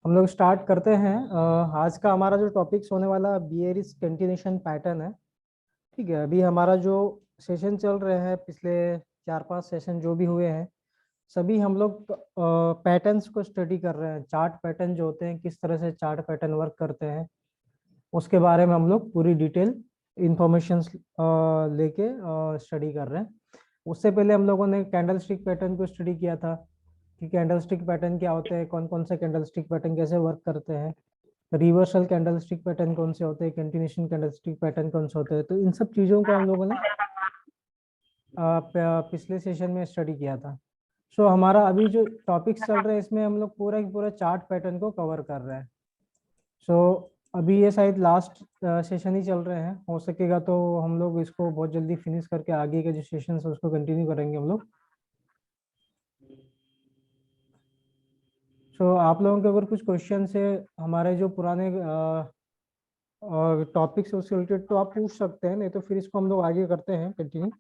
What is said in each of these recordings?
हम लोग स्टार्ट करते हैं। आज का हमारा जो टॉपिक्स होने वाला बियरिश कंटिन्यूशन पैटर्न है। ठीक है, अभी हमारा जो सेशन चल रहे हैं, पिछले 4-5 सेशन जो भी हुए हैं, सभी हम लोग पैटर्न्स को स्टडी कर रहे हैं। चार्ट पैटर्न जो होते हैं, किस तरह से चार्ट पैटर्न वर्क करते हैं, उसके बारे में हम लोग पूरी डिटेल इंफॉर्मेशन लेके स्टडी कर रहे हैं। उससे पहले हम लोगों ने कैंडल स्टिक पैटर्न को स्टडी किया था कि कैंडल स्टिक पैटर्न क्या होते हैं, कौन कौन से कैंडल स्टिक पैटर्न कैसे वर्क करते हैं, रिवर्सल कैंडल स्टिक पैटर्न कौन से होते हैं, कंटिन्यूएशन कैंडल स्टिक पैटर्न कौन से होते हैं। तो इन सब चीज़ों को हम लोगों ने पिछले सेशन में स्टडी किया था। सो हमारा अभी जो टॉपिक्स चल रहे हैं, इसमें हम लोग पूरा की पूरा चार्ट पैटर्न को कवर कर रहे हैं। सो अभी ये शायद लास्ट सेशन ही चल रहे हैं। हो सकेगा तो हम लोग इसको बहुत जल्दी फिनिश करके आगे के जो सेशन है उसको कंटिन्यू करेंगे हम लोग। सो आप लोगों के अगर कुछ क्वेश्चन है हमारे जो पुराने टॉपिक्स है उससे रिलेटेड, तो आप पूछ सकते हैं, नहीं तो फिर इसको हम लोग आगे करते हैं कंटिन्यू।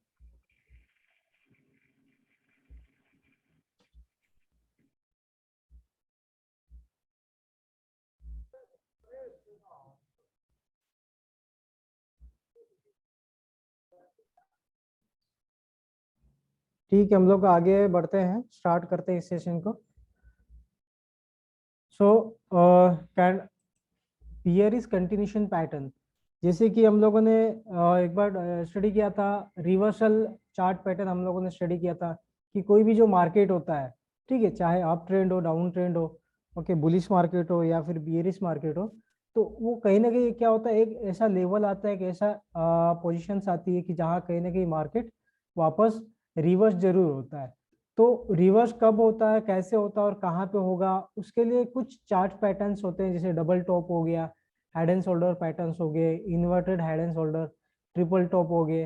ठीक है, हम लोग आगे बढ़ते हैं, स्टार्ट करते हैं इस सेशन को। So here is continuation pattern. जैसे कि हम लोगों ने एक बार स्टडी किया था, रिवर्सल चार्ट पैटर्न हम लोगों ने स्टडी किया था कि कोई भी जो मार्केट होता है, ठीक है, चाहे अप ट्रेंड हो, डाउन ट्रेंड हो, ओके, बुलिश मार्केट हो या फिर बियरिश मार्केट हो, तो वो कहीं ना कहीं क्या होता है, एक ऐसा लेवल आता है, एक ऐसा पोजीशंस आती है कि जहाँ कहीं ना कहीं मार्केट वापस रिवर्स जरूर होता है। तो रिवर्स कब होता है, कैसे होता है और कहाँ पे होगा, उसके लिए कुछ चार्ट पैटर्न्स होते हैं, जैसे डबल टॉप हो गया, हेड एंड शोल्डर पैटर्न्स हो गए, inverted head and shoulder, triple top हो गए।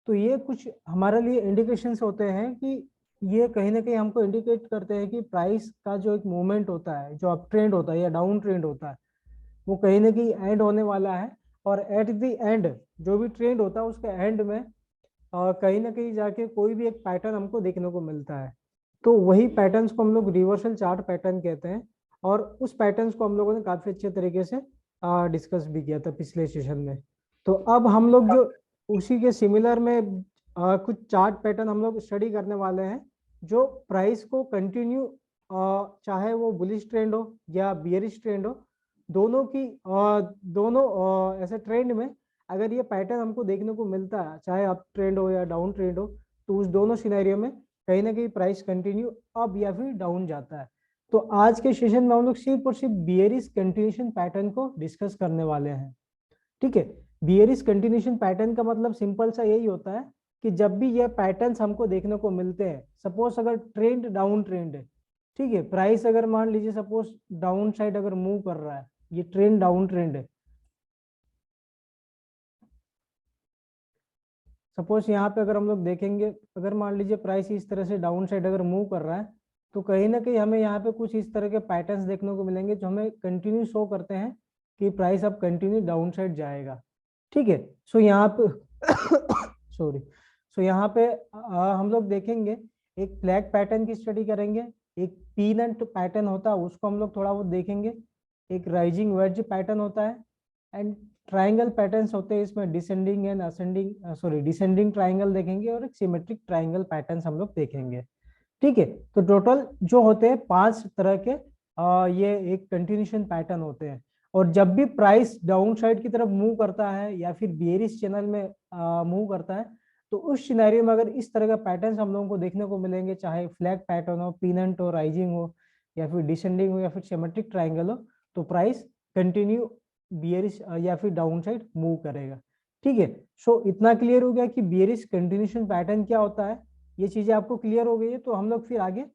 तो ये कुछ हमारे लिए इंडिकेशंस होते हैं कि ये कहीं ना कहीं हमको इंडिकेट करते हैं कि प्राइस का जो एक मूवमेंट होता है, जो अप ट्रेंड होता है या डाउन ट्रेंड होता है, वो कहीं ना कहीं एंड होने वाला है। और एट द एंड जो भी ट्रेंड होता है उसके एंड में कहीं ना कहीं जाके कोई भी एक पैटर्न हमको देखने को मिलता है। तो वही पैटर्न्स को हम लोग रिवर्सल चार्ट पैटर्न कहते हैं। और उस पैटर्न्स को हम लोगों ने काफी अच्छे तरीके से डिस्कस भी किया था पिछले सेशन में। तो अब हम लोग जो उसी के सिमिलर में कुछ चार्ट पैटर्न हम लोग स्टडी करने वाले हैं, जो प्राइस को कंटिन्यू, चाहे वो बुलिश ट्रेंड हो या बियरिश ट्रेंड हो, दोनों की दोनों ऐसे ट्रेंड में अगर ये पैटर्न हमको देखने को मिलता है, चाहे अप ट्रेंड हो या डाउन ट्रेंड हो, तो उस दोनों सिनेरियो में कहीं ना कहीं प्राइस कंटिन्यू अप या फिर डाउन जाता है। तो आज के सेशन में हम लोग सिर्फ और सिर्फ बियरिश कंटिन्यूएशन पैटर्न को डिस्कस करने वाले हैं। ठीक है, बियरिश कंटिन्यूएशन पैटर्न का मतलब सिंपल सा यही होता है कि जब भी ये पैटर्न्स हमको देखने को मिलते हैं, सपोज अगर ट्रेंड डाउन ट्रेंड है, ठीक है, प्राइस अगर मान लीजिए सपोज डाउन साइड अगर मूव कर रहा है, ये ट्रेंड डाउन ट्रेंड है, सपोज यहाँ पे अगर हम लोग देखेंगे, अगर मान लीजिए प्राइस इस तरह से डाउन साइड अगर मूव कर रहा है, तो कहीं ना कहीं हमें यहाँ पे कुछ इस तरह के पैटर्न्स देखने को मिलेंगे जो हमें कंटिन्यू शो करते हैं कि प्राइस अब कंटिन्यू डाउन साइड जाएगा। ठीक है, सो यहाँ पे सॉरी, सो यहाँ पे हम लोग देखेंगे, एक फ्लैग पैटर्न की स्टडी करेंगे, एक पीनट पैटर्न होता है उसको हम लोग थोड़ा बहुत देखेंगे, एक राइजिंग वेज पैटर्न होता है, एंड ट्राइंगल पैटर्न्स होते हैं इसमें, descending and ascending, sorry, descending triangle देखेंगे और एक सिमेट्रिक ट्राइंगल पैटर्न्स हम लोग देखेंगे। ठीक है, तो टोटल जो होते हैं 5 तरह के ये एक कंटिन्यूशन पैटर्न होते हैं। और जब भी प्राइस डाउन साइड की तरफ मूव करता है या फिर बेयरिश चैनल में मूव करता है, तो उस सिनेरियो में अगर इस तरह का पैटर्न्स हम लोगों को देखने को मिलेंगे, चाहे फ्लैग पैटर्न हो, पीनंट हो, राइजिंग हो, या फिर डिसेंडिंग हो, या फिर सिमेट्रिक ट्राइंगल हो, तो प्राइस कंटिन्यू बियरिश या फिर डाउन साइड मूव करेगा। ठीक है, सो इतना क्लियर हो गया कि बियरिश कंटिन्यूशन पैटर्न क्या होता है, ये चीजें आपको क्लियर हो गई है। तो हम लोग फिर आगे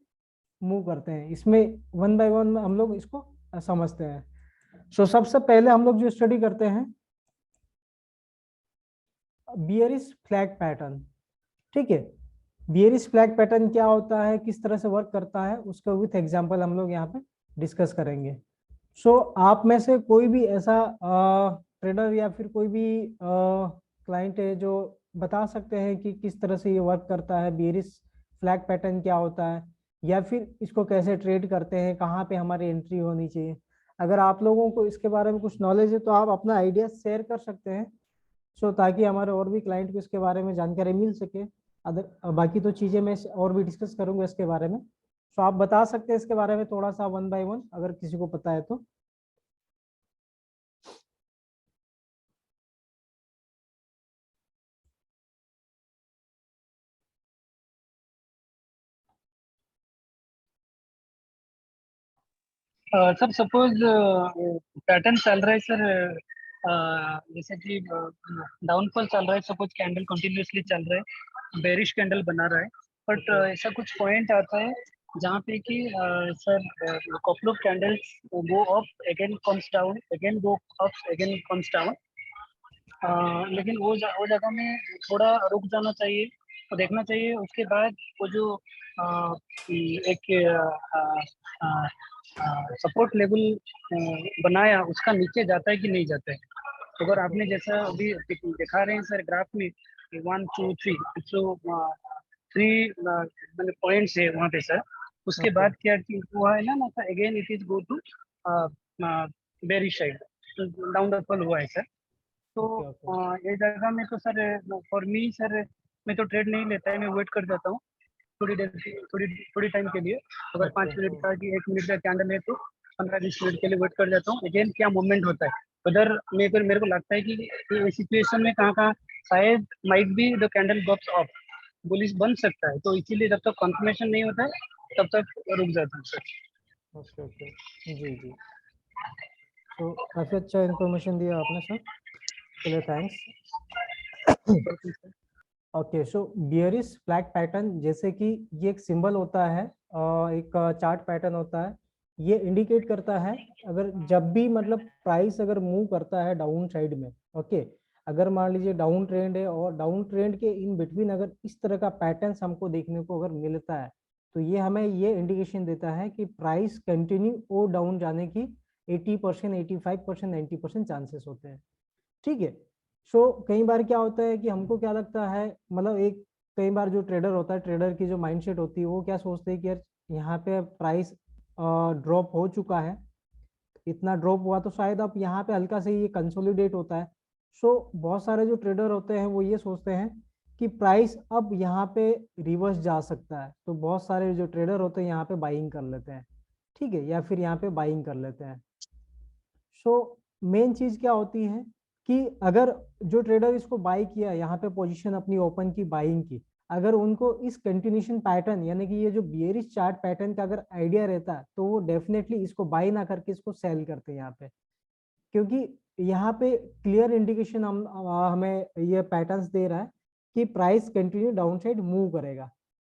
मूव करते हैं, इसमें वन बाय वन हम लोग इसको समझते हैं। सो सबसे पहले हम लोग जो स्टडी करते हैं, बियरिश फ्लैग पैटर्न। ठीक है, बियरिश फ्लैग पैटर्न क्या होता है, किस तरह से वर्क करता है, उसका विथ एग्जांपल हम लोग यहाँ पे डिस्कस करेंगे। सो आप में से कोई भी ऐसा ट्रेडर या फिर कोई भी क्लाइंट है जो बता सकते हैं कि किस तरह से ये वर्क करता है, बियरिश फ्लैग पैटर्न क्या होता है, या फिर इसको कैसे ट्रेड करते हैं, कहाँ पे हमारी एंट्री होनी चाहिए। अगर आप लोगों को इसके बारे में कुछ नॉलेज है तो आप अपना आइडिया शेयर कर सकते हैं, सो ताकि हमारे और भी क्लाइंट को इसके बारे में जानकारी मिल सके। अदर बाकी तो चीज़ें मैं और भी डिस्कस करूंगा इसके बारे में, सो आप बता सकते हैं इसके बारे में थोड़ा सा 1 बाय 1 अगर किसी को पता है तो। सर सपोज पैटर्न चल रहा है सर, जैसे कि डाउनफॉल चल रहा है, सपोज कैंडल कंटिन्यूअसली चल रहा है, बेरिश कैंडल बना रहा है, बट ऐसा कुछ पॉइंट आता है जहाँ पे कि sir couple of candles go up again comes down, again go up again comes down, लेकिन वो जगह में थोड़ा रुक जाना चाहिए और देखना चाहिए। उसके बाद वो जो एक सपोर्ट लेवल बनाया उसका नीचे जाता है कि नहीं जाता है। तो अगर आपने जैसा अभी दिखा रहे हैं सर ग्राफ में 1 2 3, तो 3 मतलब पॉइंट्स है वहाँ पे सर। उसके बाद क्या चीज हुआ है ना sir, again it is go to bearish side, down the fall हुआ है सर। तो ये जगह में तो सर फॉर मी सर, मैं तो ट्रेड नहीं लेता है, मैं वेट कर जाता हूँ थोड़ी देर, थोड़ी टाइम के लिए। अगर 5 मिनट का कि 1 मिनट का कैंडल है तो 15-20 मिनट के लिए वेट कर जाता हूँ, अगेन क्या मूवमेंट होता है उधर। मेरे को लगता है कि ये सिचुएशन में कहाँ कहाँ शायद might be the candle gaps of, bullish बन सकता है, तो इसीलिए जब तक कंफर्मेशन नहीं होता है तब तक रुक जाता हूँ सर। ओके ओके, जी जी, तो काफ़ी अच्छा इन्फॉर्मेशन दिया आपने सर, चलिए थैंक्स। ओके, सो बियरिश फ्लैग पैटर्न, जैसे कि ये एक सिंबल होता है, एक चार्ट पैटर्न होता है, ये इंडिकेट करता है अगर जब भी मतलब प्राइस अगर मूव करता है डाउन साइड में, ओके, अगर मान लीजिए डाउन ट्रेंड है और डाउन ट्रेंड के इन बिटवीन अगर इस तरह का पैटर्न हमको देखने को अगर मिलता है, तो ये हमें ये इंडिकेशन देता है कि प्राइस कंटिन्यू और डाउन जाने की 80%, 85%, 90% चांसेस होते हैं। ठीक है, सो कई बार क्या होता है कि हमको क्या लगता है, मतलब एक कई बार जो ट्रेडर होता है, ट्रेडर की जो माइंडसेट होती है, वो क्या सोचते हैं कि यार यहाँ पे प्राइस ड्रॉप हो चुका है, इतना ड्रॉप हुआ तो शायद अब यहाँ पे हल्का से ये कंसोलिडेट होता है। सो बहुत सारे जो ट्रेडर होते हैं वो ये सोचते हैं कि प्राइस अब यहाँ पे रिवर्स जा सकता है, तो बहुत सारे जो ट्रेडर होते हैं यहाँ पे बाइंग कर लेते हैं, ठीक है, या फिर यहाँ पे बाइंग कर लेते हैं। सो मेन चीज क्या होती है कि अगर जो ट्रेडर इसको बाई किया, यहाँ पे पोजीशन अपनी ओपन की, बाइंग की, अगर उनको इस कंटिन्यूशन पैटर्न यानी कि ये जो बियरिश चार्ट पैटर्न का अगर आइडिया रहता है, तो वो डेफिनेटली इसको बाई ना करके इसको सेल करते हैं यहाँ पे, क्योंकि यहाँ पे क्लियर इंडिकेशन हमें ये पैटर्न्स दे रहा है कि price continue down side move करेगा।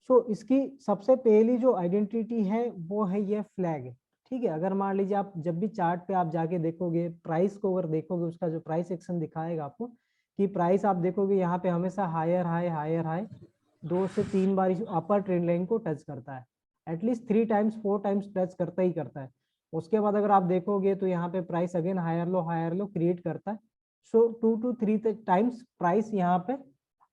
सो इसकी सबसे पहली जो आइडेंटिटी है वो है ये फ्लैग, ठीक है। अगर मान लीजिए आप जब भी चार्ट पे आप जाके देखोगे, प्राइस को अगर देखोगे, उसका जो प्राइस एक्शन दिखाएगा आपको कि प्राइस आप देखोगे यहाँ पे हमेशा हायर हाई हायर हाई 2 से 3 बार अपर ट्रेंड लाइन को टच करता है, एटलीस्ट 3 टाइम्स 4 टाइम्स टच करता ही करता है। उसके बाद अगर आप देखोगे तो यहाँ पे price again higher low create करता है। सो 2 to 3 टाइम्स प्राइस यहाँ पे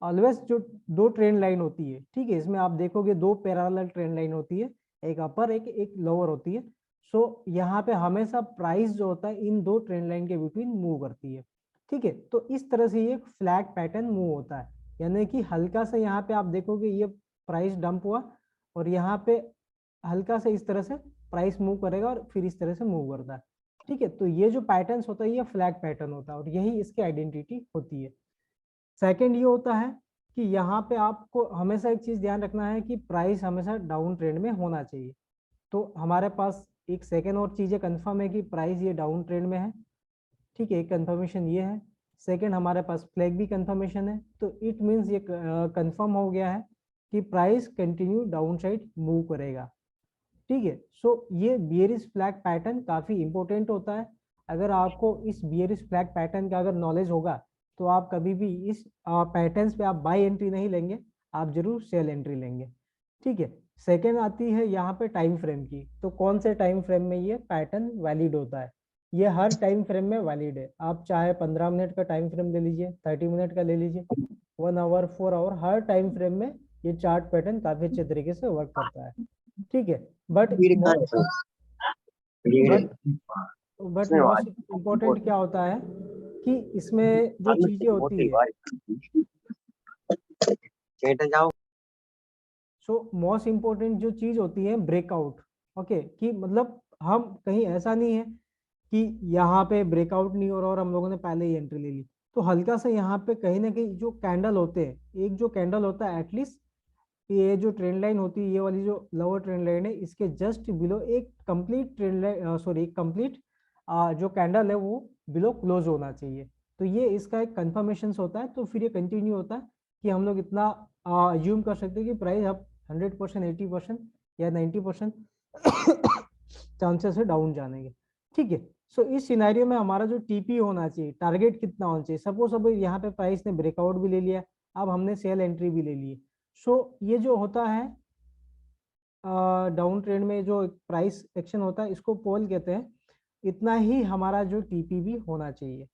ऑलवेज जो 2 ट्रेंड लाइन होती है, ठीक है, इसमें आप देखोगे 2 पैरेलल ट्रेंड लाइन होती है, एक अपर एक लोअर होती है। सो यहाँ पे हमेशा प्राइस जो होता है इन 2 ट्रेंड लाइन के बिटवीन मूव करती है, ठीक है। तो इस तरह से ये फ्लैग पैटर्न मूव होता है, यानी कि हल्का सा यहाँ पे आप देखोगे ये प्राइस डंप हुआ और यहाँ पे हल्का से इस तरह से प्राइस मूव करेगा और फिर इस तरह से मूव करता है, ठीक है। तो ये जो पैटर्न्स होता है ये फ्लैग पैटर्न होता है और यही इसकी आइडेंटिटी होती है। सेकंड ये होता है कि यहाँ पे आपको हमेशा एक चीज ध्यान रखना है कि प्राइस हमेशा डाउन ट्रेंड में होना चाहिए। तो हमारे पास एक सेकेंड और चीजें कंफर्म है कि प्राइस ये डाउन ट्रेंड में है, ठीक है, एक कंफर्मेशन ये है। सेकेंड हमारे पास फ्लैग भी कंफर्मेशन है, तो इट मीन्स ये कंफर्म हो गया है कि price continue down side move करेगा, ठीक है। सो ये बियरिश फ्लैग पैटर्न काफी इंपॉर्टेंट होता है। अगर आपको इस बियरिश फ्लैग पैटर्न का अगर नॉलेज होगा तो आप कभी भी इस पैटर्न्स पे आप बाय एंट्री नहीं लेंगे, आप जरूर सेल एंट्री लेंगे, ठीक है। सेकेंड आती है यहाँ पे टाइम फ्रेम की, तो कौन से टाइम फ्रेम में ये पैटर्न वैलिड होता है। ये हर टाइम फ्रेम में वैलिड है, आप चाहे 15 मिनट का टाइम फ्रेम ले लीजिए, 30 मिनट का ले लीजिए, 1 आवर 4 आवर, हर टाइम फ्रेम में ये चार्ट पैटर्न काफी अच्छे तरीके से वर्क करता है, ठीक है। बट बट मोस्ट इम्पोर्टेंट क्या होता है कि इसमें जो चीजें होती है, सो मोस्ट इम्पोर्टेंट जो चीज होती है ब्रेकआउट। ओके, कि मतलब हम कहीं ऐसा नहीं है कि यहाँ पे ब्रेकआउट नहीं हो रहा और हम लोगों ने पहले ही एंट्री ले ली, तो हल्का सा यहाँ पे कहीं ना कहीं जो कैंडल होते हैं, एक जो कैंडल होता है एटलीस्ट, ये जो ट्रेंड लाइन होती है, ये वाली जो लोअर ट्रेंड लाइन है, इसके जस्ट बिलो एक complete trend line, sorry complete जो कैंडल है वो बिलो क्लोज होना चाहिए। तो ये इसका एक कंफर्मेशन होता है, तो फिर ये कंटिन्यू होता है कि हम लोग इतना अज्यूम कर सकते हैं कि प्राइस अब 100%, 80% या 90% चांसेस है डाउन जाने के। ठीक है, सो इस सिनेरियो में हमारा जो टीपी होना चाहिए, टारगेट कितना होना चाहिए, सपोज अब यहाँ पे प्राइस ने ब्रेकआउट भी ले लिया, अब हमने सेल एंट्री भी ले ली। सो ये जो होता है डाउन ट्रेंड में जो प्राइस एक्शन होता है, इसको पोल कहते हैं। इतना ही हमारा जो टीपी भी होना चाहिए।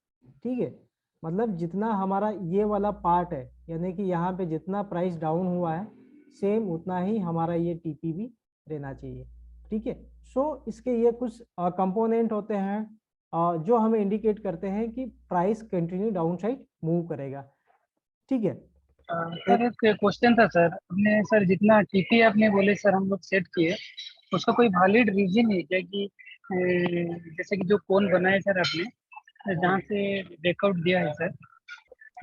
ठीक है, मतलब जितना हमारा ये वाला पार्ट है, यानी कि यहाँ पे जितना प्राइस डाउन हुआ है, सेम उतना ही हमारा ये टीपी भी रहना चाहिए। ठीक है, सो इसके ये कुछ कंपोनेंट होते हैं जो हमें इंडिकेट करते हैं कि price continue down side move करेगा। ठीक है, सर एक क्वेश्चन था सर, हमने सर जितना टीपी आपने बोले सर हम लोग सेट किए, उसका कोई वैलिड रीजन है क्या कि जैसे कि जो कौन बनाए सर आपने जहाँ से ब्रेकआउट दिया है सर,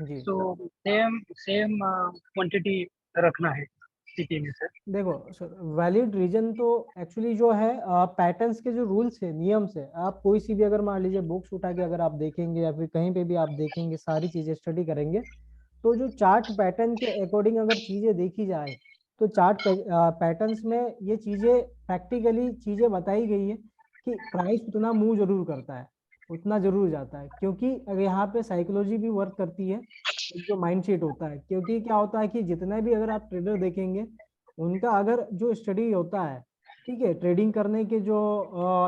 जी तो सेम सेम क्वांटिटी रखना है टीपी में सर? देखो सर, वैलिड रीजन तो एक्चुअली जो है पैटर्न्स के जो रूल्स है, नियम से, आप कोई सी भी अगर मान लीजिए बुक्स उठा के अगर आप देखेंगे या फिर कहीं पे भी आप देखेंगे, सारी चीजें स्टडी करेंगे, तो जो चार्ट पैटर्न के अकॉर्डिंग अगर चीजें देखी जाए, तो चार्ट पैटर्न्स में ये चीजें प्रैक्टिकली चीजें बताई गई है कि प्राइस उतना मूव जरूर करता है, उतना जरूर जाता है, क्योंकि अगर यहाँ पे साइकोलॉजी भी वर्क करती है, एक जो माइंडसेट होता है। क्योंकि क्या होता है कि जितना भी अगर आप ट्रेडर देखेंगे, उनका अगर जो स्टडी होता है, ठीक है, ट्रेडिंग करने के जो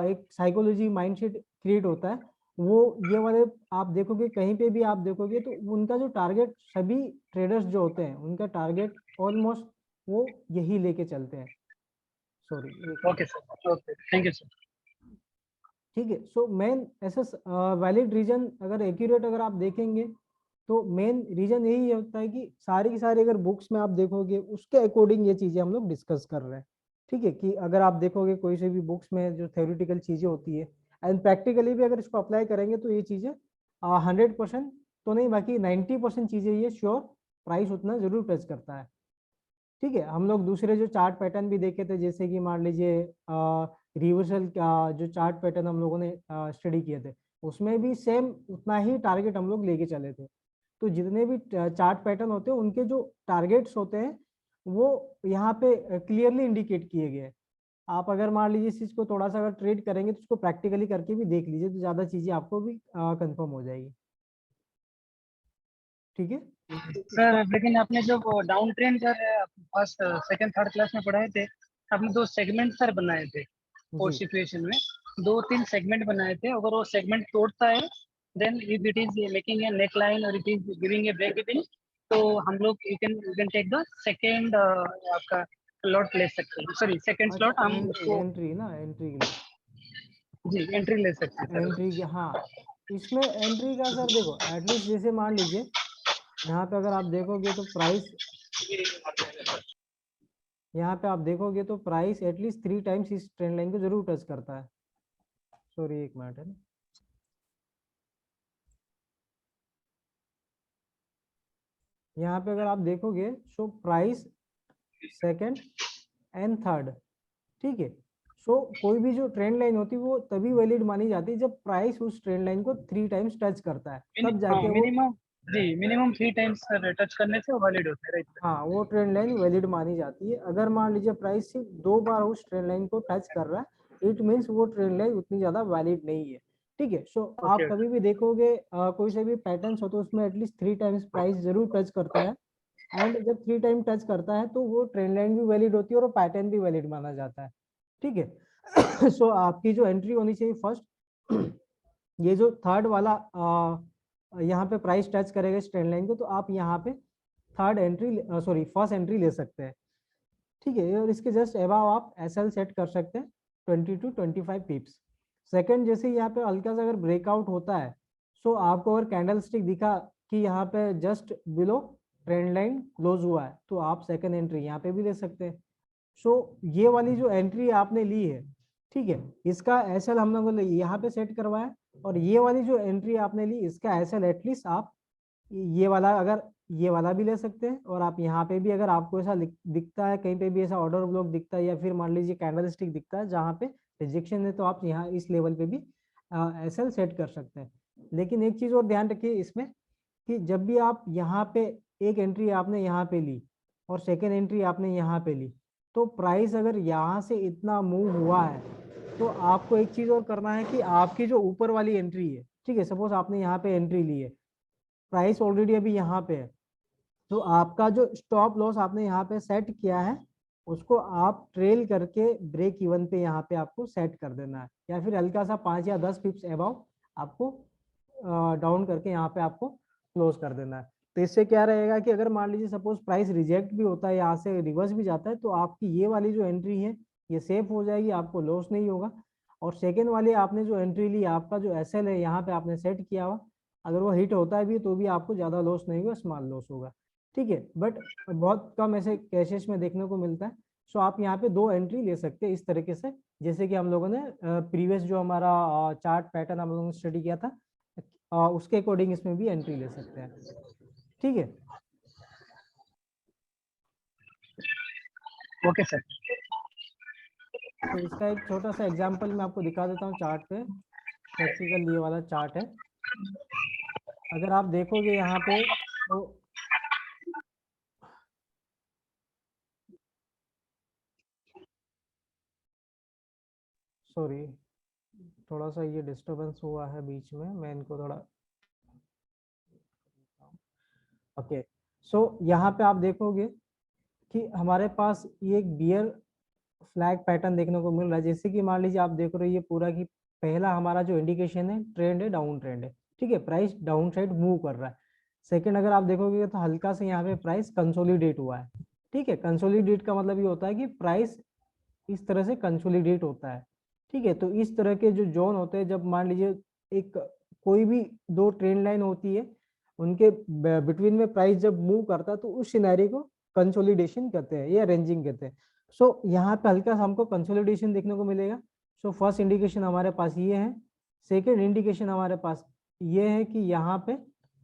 एक साइकोलॉजी माइंडसेट क्रिएट होता है, वो ये वाले आप देखोगे, कहीं पे भी आप देखोगे, तो उनका जो टारगेट, सभी ट्रेडर्स जो होते हैं उनका टारगेट ऑलमोस्ट वो यही लेके चलते हैं। सॉरी, एक minute. Okay sir, okay, thank you sir. ठीक है, सो मेन ऐसा वैलिड रीजन अगर एक्यूरेट अगर आप देखेंगे, तो मेन रीजन यही होता है कि सारी की सारी अगर बुक्स में आप देखोगे, उसके अकॉर्डिंग ये चीजें हम लोग डिस्कस कर रहे हैं। ठीक है, कि अगर आप देखोगे कोई से भी बुक्स में जो थ्योरेटिकल चीजें होती है, एंड प्रैक्टिकली भी अगर इसको अप्लाई करेंगे, तो ये चीजें 100% तो नहीं, बाकी 90% चीजें ये श्योर प्राइस उतना जरूर टच करता है। ठीक है, हम लोग दूसरे जो चार्ट पैटर्न भी देखे थे, जैसे कि मान लीजिए रिवर्सल का जो चार्ट पैटर्न हम लोगों ने स्टडी किए थे, उसमें भी सेम उतना ही टारगेट हम लोग लेके चले थे। तो जितने भी चार्ट पैटर्न होते हैं, उनके जो टारगेट्स होते हैं, वो यहाँ पे क्लियरली इंडिकेट किए गए हैं। आप अगर मान लीजिए इस चीज को थोड़ा सा अगर ट्रेड करेंगे, तो उसको प्रैक्टिकली करके भी देख लीजिए, तो ज्यादा चीजें आपको भी कंफर्म हो जाएगी। ठीक है, तो सर इसका लेकिन आपने जो down trend sir first second third class में पढ़ाए थे, आपने दो सेगमेंट सर बनाए थे वो जी सिचुएशन में, दो तीन सेगमेंट बनाए थे। अगर वो सेगमेंट तोड़ता है, then if it is making a neck line और it is giving a break even, तो हम लोग you can take the second आपका लॉट ले सकते हैं, सॉरी सेकेंड अच्छा, स्लॉट हम एंट्री उसको, एंट्री ना, एंट्री के लिए जी एंट्री ले सकते हैं सर। एंट्री की, हाँ, इसमें एंट्री का सर देखो, एटलीस्ट जैसे मान लीजिए यहाँ पे अगर आप देखोगे तो प्राइस, यहाँ पे आप देखोगे तो प्राइस एटलीस्ट 3 टाइम्स इस ट्रेंड लाइन को जरूर टच करता है। सॉरी, एक मिनट है ना, यहाँ पे अगर आप देखोगे, so price second and third, ठीक है, सो कोई भी जो ट्रेंड लाइन होती है, वो तभी वैलिड मानी जाती है जब प्राइस उस ट्रेंड लाइन को 3 टाइम्स टच करता है, तब हाँ जाके वो, मिनिमम, जी मिनिमम 3 टाइम्स सर टच करने से वैलिड होता है, राइट? हाँ, वो ट्रेंड लाइन वैलिड मानी जाती है। अगर मान लीजिए प्राइस सिर्फ 2 बार उस ट्रेंड लाइन को टच कर रहा है, इट मीन्स वो ट्रेंड लाइन उतनी ज्यादा वैलिड नहीं है। ठीक है, सो आप ओके, कभी भी देखोगे कोई से भी पैटर्न्स हो, तो उसमें एटलीस्ट 3 टाइम्स प्राइस जरूर टच करता है। एंड जब 3 टाइम टच करता है, तो वो ट्रेंड लाइन भी वैलिड होती है और पैटर्न भी वैलिड माना जाता है। ठीक है, सो आपकी जो एंट्री होनी चाहिए फर्स्ट, ये जो थर्ड वाला यहाँ पे प्राइस टच करेगा इस ट्रेंड लाइन को, तो आप यहाँ पे third entry, sorry first entry ले सकते हैं। ठीक है, और इसके जस्ट अबाव आप एसएल सेट कर सकते हैं 20 to 25 पिप्स। सेकंड, जैसे यहाँ पे हल्का सा अगर ब्रेकआउट होता है, सो आपको अगर कैंडल स्टिक दिखा कि यहाँ पे just below trend line close हुआ है, तो आप सेकंड एंट्री यहाँ पे भी ले सकते हैं। सो ये वाली जो एंट्री आपने ली है, ठीक है, इसका एसएल हम लोगों ने यहाँ पे सेट करवाया, और ये वाली जो एंट्री आपने ली इसका एसएल एटलीस्ट आप ये वाला, अगर ये वाला भी ले सकते हैं, और आप यहाँ पे भी अगर आपको ऐसा दिखता है, कहीं पे भी ऐसा ऑर्डर ब्लॉक दिखता है, या फिर मान लीजिए कैंडल स्टिक दिखता है जहाँ पे रिजेक्शन है, तो आप यहाँ इस लेवल पे भी एसएल सेट कर सकते हैं। लेकिन एक चीज और ध्यान रखिए इसमें, कि जब भी आप यहाँ पे एक एंट्री आपने यहाँ पे ली और सेकेंड एंट्री आपने यहाँ पे ली, तो प्राइस अगर यहाँ से इतना मूव हुआ है, तो आपको एक चीज और करना है कि आपकी जो ऊपर वाली एंट्री है, ठीक है, सपोज आपने यहाँ पे एंट्री ली है, प्राइस ऑलरेडी अभी यहाँ पे है, तो आपका जो स्टॉप लॉस आपने यहाँ पे सेट किया है, उसको आप ट्रेल करके ब्रेक इवन पे यहाँ पे आपको सेट कर देना है, या फिर हल्का सा 5 या 10 पिप्स अबाउ आपको डाउन करके यहाँ पे आपको क्लोज कर देना है। तो इससे क्या रहेगा कि अगर मान लीजिए सपोज प्राइस रिजेक्ट भी होता है, यहाँ से रिवर्स भी जाता है, तो आपकी ये वाली जो एंट्री है ये सेफ हो जाएगी, आपको लॉस नहीं होगा। और सेकेंड वाली आपने जो एंट्री ली, आपका जो एसएल है यहाँ पे आपने सेट किया हुआ, अगर वो हिट होता है भी तो भी आपको ज्यादा लॉस नहीं होगा, स्मॉल लॉस होगा, ठीक है। बट बहुत कम ऐसे केसेस में देखने को मिलता है। सो आप यहाँ पे 2 एंट्री ले सकते हैं इस तरीके से, जैसे कि हम लोगों ने प्रीवियस जो हमारा चार्ट पैटर्न हम लोगों ने स्टडी किया था, उसके अकॉर्डिंग इसमें भी एंट्री ले सकते हैं, ठीक है। Okay sir. तो इसका एक छोटा सा एग्जांपल मैं आपको दिखा देता हूँ चार्ट पे, प्रैक्टिकल ये वाला चार्ट है। अगर आप देखोगे यहाँ पे, तो सॉरी, थोड़ा सा ये डिस्टरबेंस हुआ है बीच में, मैं इनको थोड़ा, ओके। सो यहाँ पे आप देखोगे कि हमारे पास ये एक बियर फ्लैग पैटर्न देखने को मिल रहा है। जैसे कि मान लीजिए आप देख रहे हो ये पूरा की पहला हमारा जो इंडिकेशन है ट्रेंड है, डाउन ट्रेंड है, ठीक है, प्राइस डाउन साइड मूव कर रहा है। सेकंड, अगर आप देखोगे तो हल्का से यहाँ पे प्राइस कंसोलिडेट हुआ है, ठीक है। कंसोलिडेट का मतलब ये होता है कि प्राइस इस तरह से कंसोलिडेट होता है, ठीक है। तो इस तरह के जो जोन होते हैं, जब मान लीजिए एक कोई भी 2 ट्रेंड लाइन होती है, उनके बिटवीन में प्राइस जब मूव करता है, तो उस सिनेरियो को कंसोलिडेशन कहते हैं या रेंजिंग कहते हैं। सो यहाँ पे हल्का सा हमको कंसोलिडेशन देखने को मिलेगा। सो फर्स्ट इंडिकेशन हमारे पास ये है। सेकेंड इंडिकेशन हमारे पास ये है कि यहाँ पे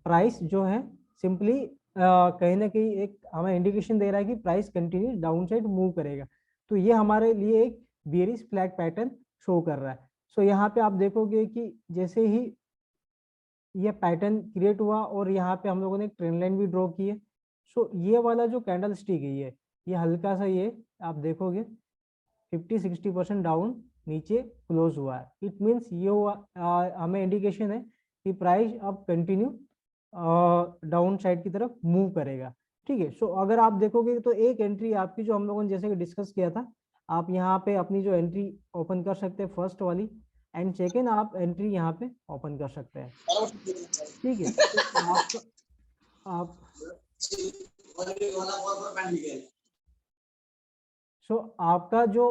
प्राइस जो है सिंपली कहीं ना कहीं एक हमें इंडिकेशन दे रहा है कि price continue down side move करेगा। तो ये हमारे लिए एक बेयरिश फ्लैग पैटर्न शो कर रहा है। सो यहाँ पे आप देखोगे कि जैसे ही ये पैटर्न क्रिएट हुआ और यहाँ पे हम लोगों ने एक ट्रेंड लाइन भी ड्रॉ की है। सो ये वाला जो कैंडल स्टिक है ये हल्का सा ये आप देखोगे 50-60% डाउन नीचे क्लोज हुआ है। इट मीन्स ये हुआ हमें इंडिकेशन है कि प्राइस अब कंटिन्यू डाउन साइड की तरफ मूव करेगा, ठीक है। सो अगर आप देखोगे तो एक एंट्री आपकी जो हम लोगों ने जैसे कि डिस्कस किया था, आप यहाँ पे अपनी जो एंट्री ओपन कर सकते हैं फर्स्ट वाली, एंड सेकेंड आप एंट्री यहाँ पे ओपन कर सकते हैं, ठीक है। तो आप सो आपका जो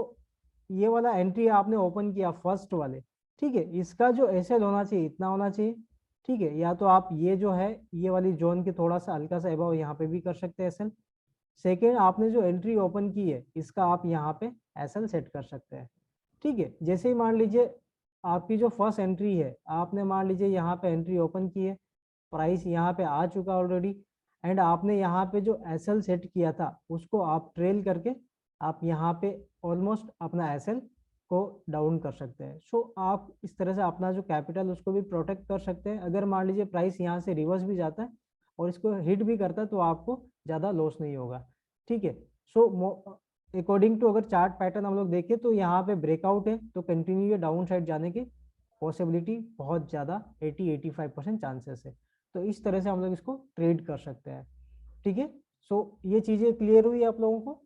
ये वाला एंट्री आपने ओपन किया फर्स्ट वाले, ठीक है, इसका जो एसएल होना चाहिए इतना होना चाहिए, ठीक है। या तो आप ये जो है ये वाली जोन के थोड़ा सा हल्का सा एबव यहाँ पे भी कर सकते हैं एसएल। सेकेंड, आपने जो एंट्री ओपन की है इसका आप यहाँ पे एसएल सेट कर सकते हैं, ठीक है। जैसे ही मान लीजिए आपकी जो फर्स्ट एंट्री है, आपने मान लीजिए यहाँ पे एंट्री ओपन की है, प्राइस यहाँ पे आ चुका ऑलरेडी, एंड आपने यहाँ पे जो एसएल सेट किया था उसको आप ट्रेल करके आप यहाँ पे ऑलमोस्ट अपना एसएल को डाउन कर सकते हैं। सो आप इस तरह से अपना जो कैपिटल उसको भी प्रोटेक्ट कर सकते हैं। अगर मान लीजिए प्राइस यहाँ से रिवर्स भी जाता है और इसको हिट भी करता है, तो आपको ज़्यादा लॉस नहीं होगा, ठीक है। सो अकॉर्डिंग टू अगर चार्ट पैटर्न हम लोग देखें तो यहाँ पे ब्रेकआउट है, तो कंटिन्यू डाउन साइड जाने की पॉसिबिलिटी बहुत ज़्यादा 80-85% चांसेस है। तो इस तरह से हम लोग इसको ट्रेड कर सकते हैं, ठीक है। सो ये चीज़ें क्लियर हुई आप लोगों को,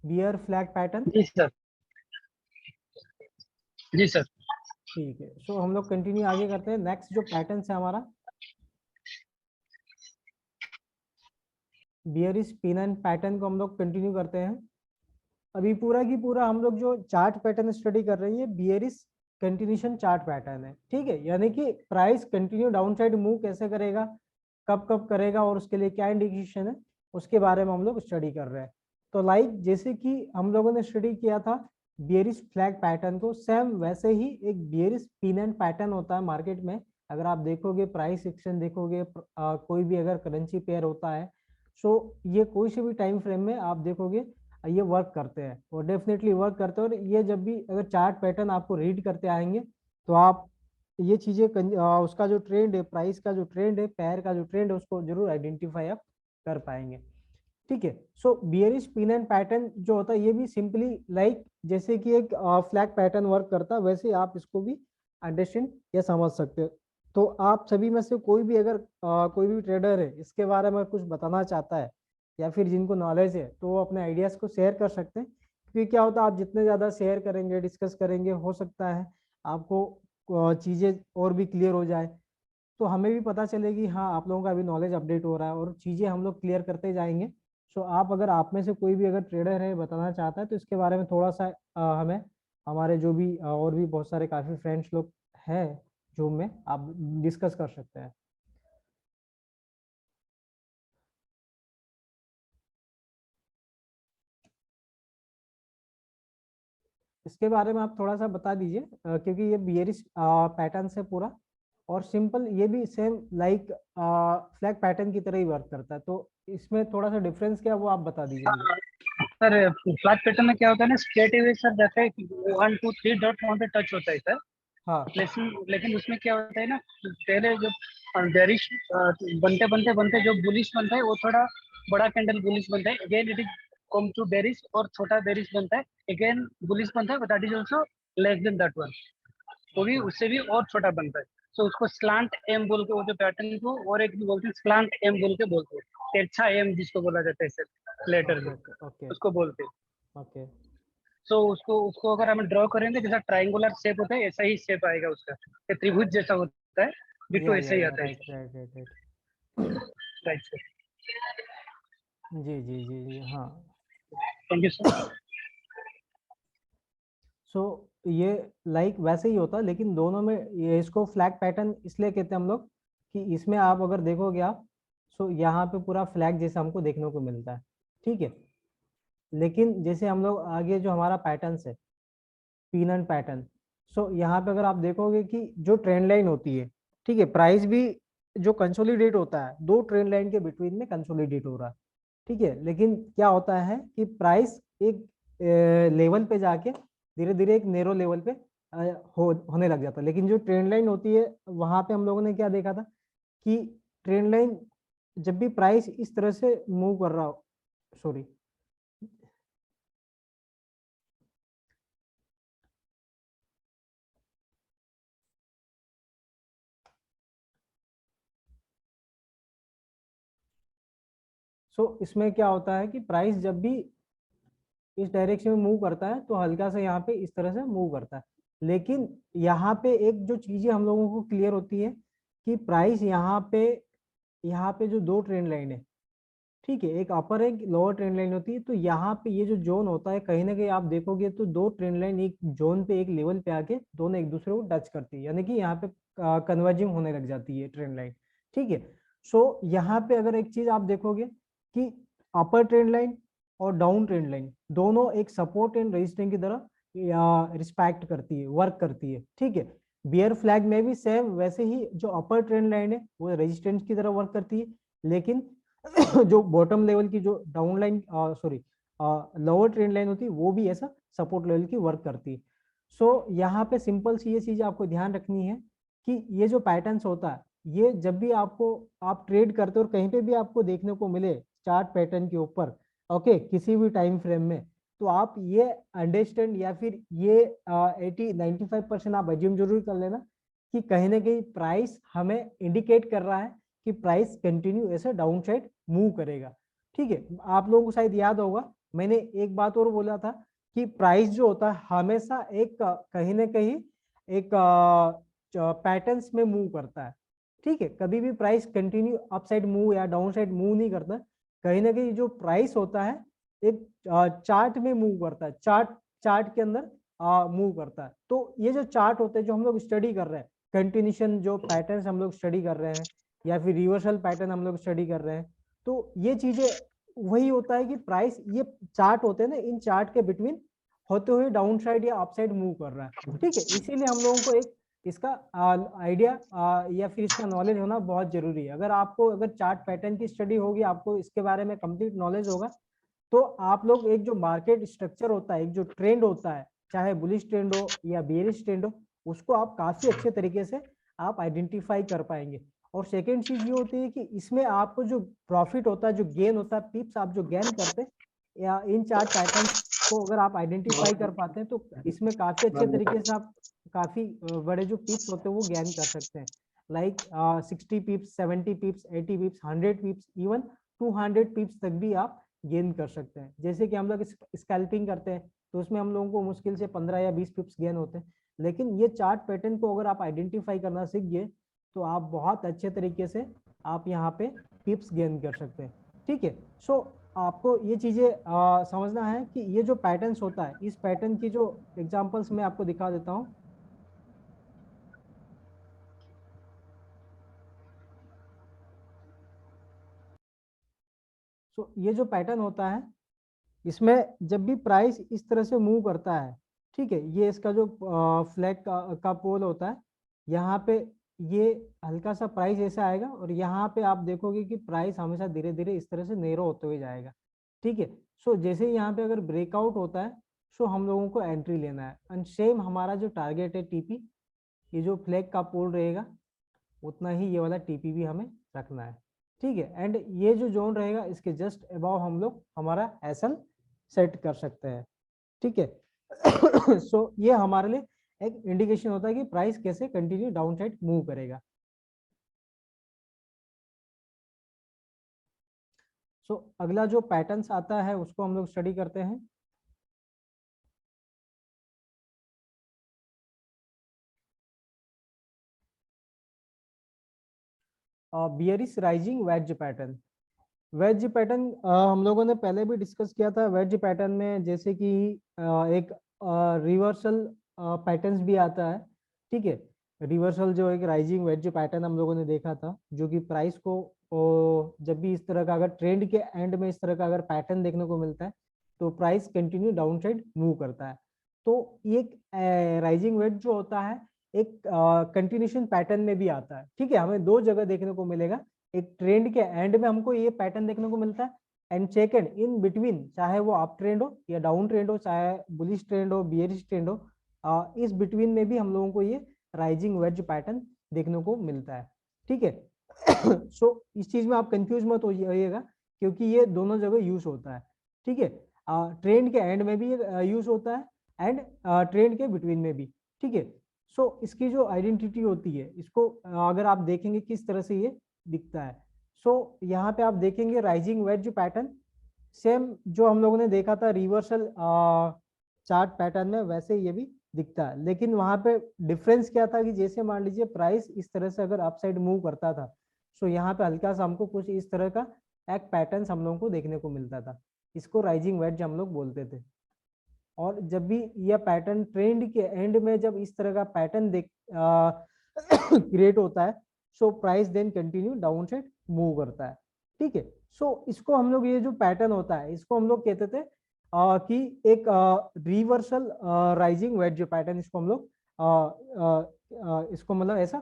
बियर फ्लैग पैटर्न? जी सर। जी सर। ठीक है। सो हम लोग कंटिन्यू आगे करते हैं। नेक्स्ट जो पैटर्न है हमारा बियरिश पिन एंड पैटर्न को हम लोग कंटिन्यू करते हैं। अभी पूरा की पूरा हम लोग जो चार्ट पैटर्न स्टडी कर रहे हैं बियरिश कंटिन्यूशन चार्ट पैटर्न है, ठीक है। यानी कि price continue down side move कैसे करेगा, कब कब करेगा और उसके लिए क्या इंडिकेशन है, उसके बारे में हम लोग स्टडी कर रहे हैं। तो लाइक जैसे कि हम लोगों ने स्टडी किया था बियरिश फ्लैग पैटर्न को, सेम वैसे ही एक बियरिश पिन एंड पैटर्न होता है मार्केट में। अगर आप देखोगे प्राइस एक्शन देखोगे, कोई भी अगर करेंसी पेयर होता है, सो ये कोई से भी टाइम फ्रेम में आप देखोगे ये वर्क करते हैं और डेफिनेटली वर्क करते हैं। और ये जब भी अगर चार्ट पैटर्न आपको रीड करते आएंगे तो आप ये चीजें उसका जो ट्रेंड है, प्राइस का जो ट्रेंड है, पैर का जो ट्रेंड है, उसको जरूर आइडेंटिफाई आप कर पाएंगे, ठीक है। सो बियरिश पिन एंड पैटर्न जो होता है ये भी सिंपली लाइक जैसे कि एक फ्लैग पैटर्न वर्क करता है, वैसे आप इसको भी अंडरस्टैंड या समझ सकते हो। तो आप सभी में से कोई भी अगर कोई भी ट्रेडर है इसके बारे में कुछ बताना चाहता है या फिर जिनको नॉलेज है तो वो अपने आइडियाज को शेयर कर सकते हैं, क्योंकि क्या होता है आप जितने ज़्यादा शेयर करेंगे, डिस्कस करेंगे, हो सकता है आपको चीज़ें और भी क्लियर हो जाए, तो हमें भी पता चलेगी हाँ आप लोगों का भी नॉलेज अपडेट हो रहा है और चीज़ें हम लोग क्लियर करते जाएंगे। सो आप अगर आप में से कोई भी अगर ट्रेडर है बताना चाहता है तो इसके बारे में थोड़ा सा हमें, हमारे जो भी और भी बहुत सारे काफ़ी फ्रेंड्स लोग हैं जूम में, आप डिस्कस कर सकते हैं। इसके बारे में आप थोड़ा सा बता दीजिए, क्योंकि ये बियरिश पैटर्न से पूरा और सिंपल, ये भी सेम लाइक फ्लैग पैटर्न की तरह ही वर्क करता है, तो इसमें थोड़ा सा डिफरेंस क्या है वो आप बता दीजिए मुझे। सर फ्लैग पैटर्न में क्या होता है ना, स्ट्रेट अवे सर जैसे 1 2 3 डॉट वहाँ पे टच होता है सर। हाँ लेकिन उसमें क्या होता है ना, पहले जब बेरिश बनते बनते बनते जो बुलिश बनता है वो थोड़ा बड़ा कैंडल बुलिश बनता है, again it is come to bearish और छोटा बेरिश बनता है, अगेन बुलिश बनता है, but that is also less than that one, वो भी उससे भी और छोटा बनता है। सो उसको स्लांट एम बोल के वो जो पैटर्न को, और एक भी बोलते हैं स्लांट एम बोल के बोलते हैं, तिरछा एम जिसको बोला जाता है सर लेटर ओके में, ओके ओके उसको बोलते हैं। ओके। सो उसको उसको अगर हम ड्रॉ करेंगे जैसा ट्रायंगुलर शेप होता है ऐसा ही शेप आएगा उसका, ये त्रिभुज जैसा होता है, डिट्टो ऐसा ही या आता है राइट इसका। Right right right. Right sir. जी जी जी जी हाँ। Thank you sir. सो ये लाइक वैसे ही होता है, लेकिन दोनों में ये इसको फ्लैग पैटर्न इसलिए कहते हैं हम लोग कि इसमें आप अगर देखोगे आप, सो यहाँ पे पूरा फ्लैग जैसा हमको देखने को मिलता है, ठीक है। लेकिन जैसे हम लोग आगे जो हमारा पैटर्न है पिन एंड पैटर्न, सो यहाँ पे अगर आप देखोगे कि जो ट्रेंड लाइन होती है, ठीक है, प्राइस भी जो कंसोलिडेट होता है दो ट्रेंड लाइन के बिटवीन में कंसोलिडेट हो रहा है, ठीक है। लेकिन क्या होता है कि प्राइस एक लेवल पे जाके धीरे धीरे एक नेरो लेवल पे होने लग जाता है। लेकिन जो ट्रेंड लाइन होती है वहां पे हम लोगों ने क्या देखा था कि ट्रेंड लाइन जब भी प्राइस इस तरह से मूव कर रहा हो, सॉरी, सो इसमें क्या होता है कि प्राइस जब भी इस डायरेक्शन में मूव करता है तो हल्का सा यहाँ पे इस तरह से मूव करता है। लेकिन यहाँ पे एक जो चीजें हम लोगों को क्लियर होती है कि प्राइस यहाँ पे जो दो ट्रेंड लाइन है, ठीक है, एक अपर एक लोअर ट्रेंड लाइन होती है, तो यहाँ पे ये जो जोन होता है कहीं ना कहीं आप देखोगे तो दो ट्रेंड लाइन एक जोन पे एक लेवल पे आके दोनों एक दूसरे को टच करती है, यानी कि यहाँ पे कन्वर्जिंग होने लग जाती है ट्रेंड लाइन, ठीक है। सो यहाँ पे अगर एक चीज आप देखोगे कि अपर ट्रेंड लाइन और डाउन ट्रेंड लाइन दोनों एक सपोर्ट एंड रेजिस्टेंस की तरह रिस्पेक्ट करती है, वर्क करती है, ठीक है। बियर फ्लैग में भी सेम वैसे ही जो अपर ट्रेंड लाइन है वो रेजिस्टेंस की तरह वर्क करती है, लेकिन जो बॉटम लेवल की जो down line sorry lower trend line होती है वो भी ऐसा सपोर्ट लेवल की वर्क करती है। सो यहाँ पे सिंपल सी ये चीज आपको ध्यान रखनी है कि ये जो पैटर्न्स होता है ये जब भी आपको आप ट्रेड करते हो और कहीं पे भी आपको देखने को मिले चार्ट पैटर्न के ऊपर, ओके, किसी भी टाइम फ्रेम में, तो आप ये अंडरस्टैंड या फिर ये 80-95% आप अज्यूम जरूर कर लेना कि कहीं ना कहीं प्राइस हमें इंडिकेट कर रहा है कि प्राइस कंटिन्यू ऐसे डाउन साइड मूव करेगा, ठीक है। आप लोगों को शायद याद होगा मैंने एक बात और बोला था कि प्राइस जो होता है हमेशा एक कहीं ना कहीं एक पैटर्न्स में मूव करता है, ठीक है। कभी भी price continue up side move या डाउन साइड मूव नहीं करता, कहीं ना कहीं जो प्राइस होता है एक चार्ट में मूव करता है, चार्ट चार्ट के अंदर मूव करता है। तो ये जो चार्ट होते हैं जो हम लोग स्टडी कर रहे हैं, कंटिन्यूशन जो पैटर्न्स हम लोग स्टडी कर रहे हैं या फिर रिवर्सल पैटर्न हम लोग स्टडी कर रहे हैं, तो ये चीजें वही होता है कि प्राइस, ये चार्ट होते हैं ना, इन चार्ट के बिटवीन होते हुए डाउन साइड या अप साइड मूव कर रहा है। ठीक है, इसीलिए हम लोगों को एक इसका आइडिया या फिर इसका नॉलेज होना बहुत जरूरी है। अगर आपको अगर चार्ट पैटर्न की स्टडी होगी, आपको इसके बारे में कंप्लीट नॉलेज होगा, तो आप लोग एक जो मार्केट स्ट्रक्चर होता है, एक जो ट्रेंड होता है, चाहे बुलिश ट्रेंड हो या बेयरिश ट्रेंड हो, उसको आप काफी अच्छे तरीके से आप आइडेंटिफाई कर पाएंगे। और सेकेंड चीज ये होती है कि इसमें आपको जो प्रॉफिट होता है, जो गेन होता है, पिप्स आप जो गेन करते हैं या इन चार्ट पैटर्न्स को अगर आप आइडेंटिफाई कर पाते हैं, तो इसमें काफी अच्छे तरीके से आप काफी बड़े जो पिप्स होते हैं वो गेन कर सकते हैं। लाइक 60 पिप्स, 70 पिप्स, 80 पिप्स, 100 पिप्स, इवन 200 पिप्स तक भी आप गेन कर सकते हैं। जैसे कि हम लोग स्कैल्पिंग करते हैं तो उसमें हम लोगों को मुश्किल से 15 या 20 पिप्स गेन होते हैं, लेकिन ये चार्ट पैटर्न को अगर आप आइडेंटिफाई करना सीख गए तो आप बहुत अच्छे तरीके से आप यहाँ पे पिप्स गेन कर सकते हैं। ठीक है, सो आपको ये चीजें समझना है कि ये जो पैटर्न्स होता है, इस पैटर्न की जो एग्जांपल्स मैं आपको दिखा देता हूँ। सो ये जो पैटर्न होता है, इसमें जब भी प्राइस इस तरह से मूव करता है, ठीक है, ये इसका जो फ्लैग का पोल होता है, यहाँ पे ये हल्का सा प्राइस ऐसा आएगा और यहाँ पे आप देखोगे कि प्राइस हमेशा धीरे धीरे इस तरह से नैरो होते हुए जाएगा। ठीक है, सो जैसे ही यहाँ पे अगर ब्रेकआउट होता है, सो हम लोगों को एंट्री लेना है। एंड सेम हमारा जो टारगेट है टीपी, ये जो फ्लैग का पोल रहेगा उतना ही ये वाला टीपी भी हमें रखना है। ठीक है, एंड ये जो जोन रहेगा इसके जस्ट अबाव हम लोग हमारा एसएल सेट कर सकते हैं। ठीक है सो ये हमारे लिए एक इंडिकेशन होता है कि प्राइस कैसे कंटिन्यू डाउन साइड मूव करेगा। सो अगला जो पैटर्न्स आता है उसको हम लोग स्टडी करते हैं। Bearish rising wedge pattern. Wedge pattern हम लोगों ने पहले भी डिस्कस किया था। वेज पैटर्न में जैसे कि एक रिवर्सल पैटर्न्स भी आता है। ठीक है, रिवर्सल जो एक राइजिंग वेज पैटर्न हम लोगों ने देखा था, जो कि प्राइस को जब भी इस तरह का अगर ट्रेंड के एंड में इस तरह का अगर पैटर्न देखने को मिलता है तो price continue down side move करता है। तो एक राइजिंग वेज जो होता है एक कंटिन्यूशन पैटर्न में भी आता है। ठीक है, हमें दो जगह देखने को मिलेगा। एक ट्रेंड के एंड में हमको ये पैटर्न देखने को मिलता है, एंड सेकंड इन बिटवीन, चाहे वो अप ट्रेंड हो या डाउन ट्रेंड हो, चाहे बुलिश ट्रेंड हो, बियरिश ट्रेंड हो, इस बिटवीन में भी हम लोगों को ये राइजिंग वेज पैटर्न देखने को मिलता है। ठीक है सो इस चीज में आप कंफ्यूज मत होइएगा, क्योंकि ये दोनों जगह यूज होता है। ठीक है, ट्रेंड के एंड में भी यूज होता है एंड ट्रेंड के बिटवीन में भी। ठीक है, सो इसकी जो आइडेंटिटी होती है, इसको अगर आप देखेंगे किस तरह से ये दिखता है। सो यहाँ पे आप देखेंगे राइजिंग वेज पैटर्न सेम जो हम लोगों ने देखा था रिवर्सल चार्ट पैटर्न में, वैसे ये भी दिखता है। लेकिन वहां पे डिफरेंस क्या था कि जैसे मान लीजिए प्राइस इस तरह से अगर अपसाइड मूव करता था, सो यहाँ पे हल्का सा हमको कुछ इस तरह का एक पैटर्न हम लोगों को देखने को मिलता था। इसको राइजिंग वेज हम लोग बोलते थे। और जब भी यह पैटर्न ट्रेंड के एंड में जब इस तरह का पैटर्न देख क्रिएट होता है, so price then continue down side move करता है। ठीक है, सो इसको हम लोग, ये जो पैटर्न होता है इसको हम लोग कहते थे कि एक रिवर्सल राइजिंग वेज पैटर्न, इसको हम लोग इसको मतलब ऐसा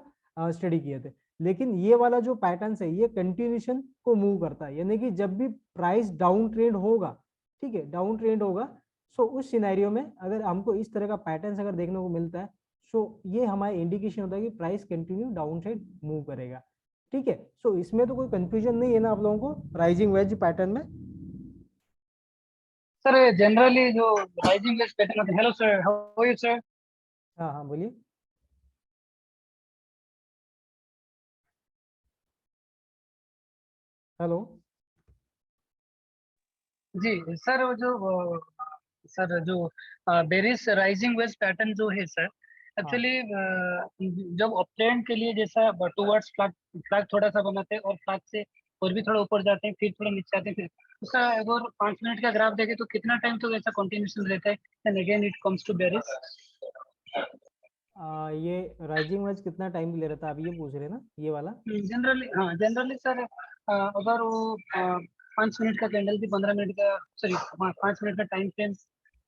स्टडी किए थे। लेकिन ये वाला जो पैटर्न है ये कंटिन्यूशन को मूव करता है, यानी कि जब भी प्राइस डाउन ट्रेंड होगा, ठीक है, डाउन ट्रेंड होगा, सो उस सिनेरियो में अगर हमको इस तरह का पैटर्न अगर देखने को मिलता है, सो ये हमारा इंडिकेशन होता है कि price continue down side move करेगा। ठीक है, सो इसमें तो कोई कंफ्यूजन नहीं है ना आप लोगों को राइजिंग वेज पैटर्न में? सर जनरली जो राइजिंग वेज पैटर्न होता है, hello sir, how are you sir? हाँ हाँ बोलिए। हेलो। जी सर, वो जो सर जो बेरिस राइजिंग वेज पैटर्न जो है सर, हाँ एक्चुअली जब अपट्रेंड के लिए जैसा टूवर्ड्स फ्लैग फ्लैग थोड़ा सा बनाते हैं और फ्लैग से और भी थोड़ा ऊपर जाते हैं, फिर थोड़ा नीचे आते हैं, फिर उसका अगर 5 मिनट का ग्राफ देखे तो कितना टाइम तो ऐसा कंटिन्यूशन रहता है, and again it comes to bearish. ये राइजिंग वेज कितना टाइम ले रहा था, आप ये पूछ रहे हैं ना, ये वाला? जनरली, हाँ जनरली सर, अगर वो 5 मिनट का कैंडल भी 15 मिनट का, सॉरी 5 मिनट का टाइम फ्रेम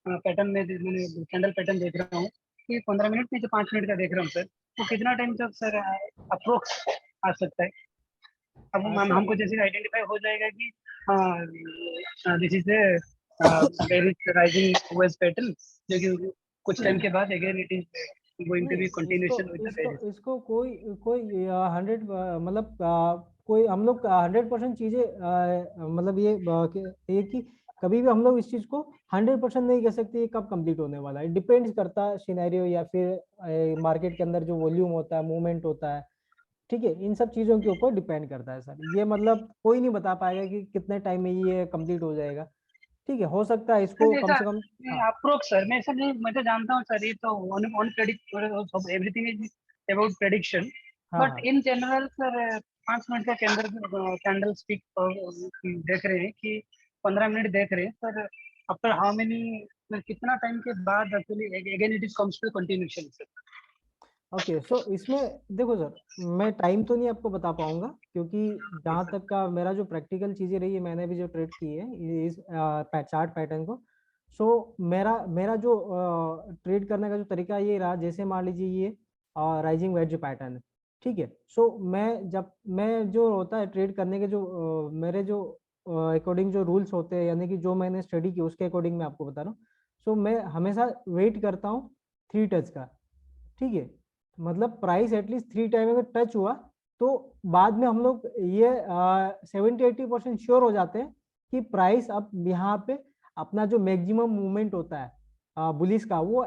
पैटर्न में मैंने कैंडल पैटर्न देख रहा हूँ कि 15 मिनट में जो 5 मिनट का देख रहा हूँ सर, वो कितना टाइम तक सर अप्रोक्स आ सकता है? अब सर हमको जैसे आइडेंटिफाई हो जाएगा कि this is very rising wedge pattern, जो कि कुछ टाइम के बाद again it is going to be नहीं, इसको कंटिन्यूएशन विद द इसको बेरिस। इसको कोई कोई 100 मतलब कोई हम लोग 100% चीजें मतलब ये कि कभी भी हम लोग इस चीज को 100% नहीं कह सकते ये कब कंप्लीट होने वाला है। डिपेंड्स करता है सिनेरियो या फिर मार्केट के अंदर जो वॉल्यूम होता है, मूवमेंट होता है, ठीक है, इन सब चीजों के ऊपर डिपेंड करता है सर। ये मतलब कोई नहीं बता पाएगा कि कितने टाइम में ये कंप्लीट हो जाएगा। ठीक है, हो सकता है इसको कम ऐसा से कम। हाँ अप्रोक्स सर, मैं ऐसा नहीं, मैं तो जानता हूँ सर, ये तो on on predict, everything is about prediction, हाँ बट हाँ इन जनरल सर 5 मिनट का कैंडल स्टिक देख रहे हैं कि 15 मिनट देख रहे हैं सर, आफ्टर हाउ मेनी, कितना टाइम के बाद actually again it is comes to continuation sir? Okay. So इसमें देखो सर, मैं टाइम तो नहीं आपको बता पाऊंगा क्योंकि जहां तक का मेरा जो प्रैक्टिकल चीजें रही है, मैंने भी जो ट्रेड की है इस चार्ट पैटर्न को। सो मेरा मेरा जो ट्रेड करने का जो तरीका ये रहा, जैसे मान लीजिए ये राइजिंग वेज पैटर्न है, ठीक है। सो मैं जो होता है ट्रेड करने के जो मेरे जो अकॉर्डिंग जो रूल्स होते हैं, यानी कि जो मैंने स्टडी की उसके अकॉर्डिंग मैं आपको बता रहा हूँ। सो मैं हमेशा वेट करता हूँ 3 टच का, ठीक है। मतलब प्राइस एटलीस्ट 3 टाइम अगर टच हुआ तो बाद में हम लोग ये 70-80% श्योर हो जाते हैं कि प्राइस अब यहाँ पे अपना जो मैक्सिमम मूवमेंट होता है बुलिस का, वो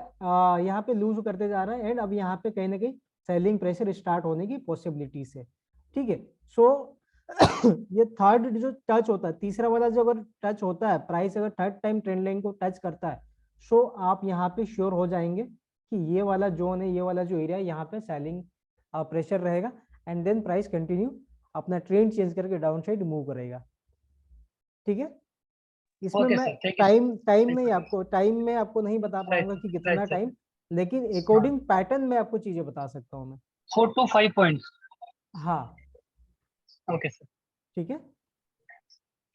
यहाँ पे लूज करते जा रहा है, एंड अब यहाँ पे कहीं ना कहीं सेलिंग प्रेशर स्टार्ट होने की पॉसिबिलिटीज है, ठीक है। सो ये थर्ड जो टच होता है, तीसरा वाला जो अगर टच होता है, प्राइस अगर थर्ड टाइम ट्रेंड लाइन को टच करता है, सो आप यहाँ पे श्योर हो जाएंगे कि ये वाला जोन है, ये वाला जो एरिया है, यहाँ पे सेलिंग प्रेशर रहेगा, एंड देन प्राइस कंटिन्यू अपना ट्रेंड चेंज करके डाउन साइड मूव करेगा, ठीक है। इसमें ओके मैं sir, thank you sir. Time में आपको नहीं बता राइट, पाऊंगा कि कितना राइट सर। टाइम, लेकिन हाँ, अकॉर्डिंग पैटर्न में आपको चीजें बता सकता हूँ मैं। 4 to 5 पॉइंट्स। हाँ, ओके सर, ठीक है।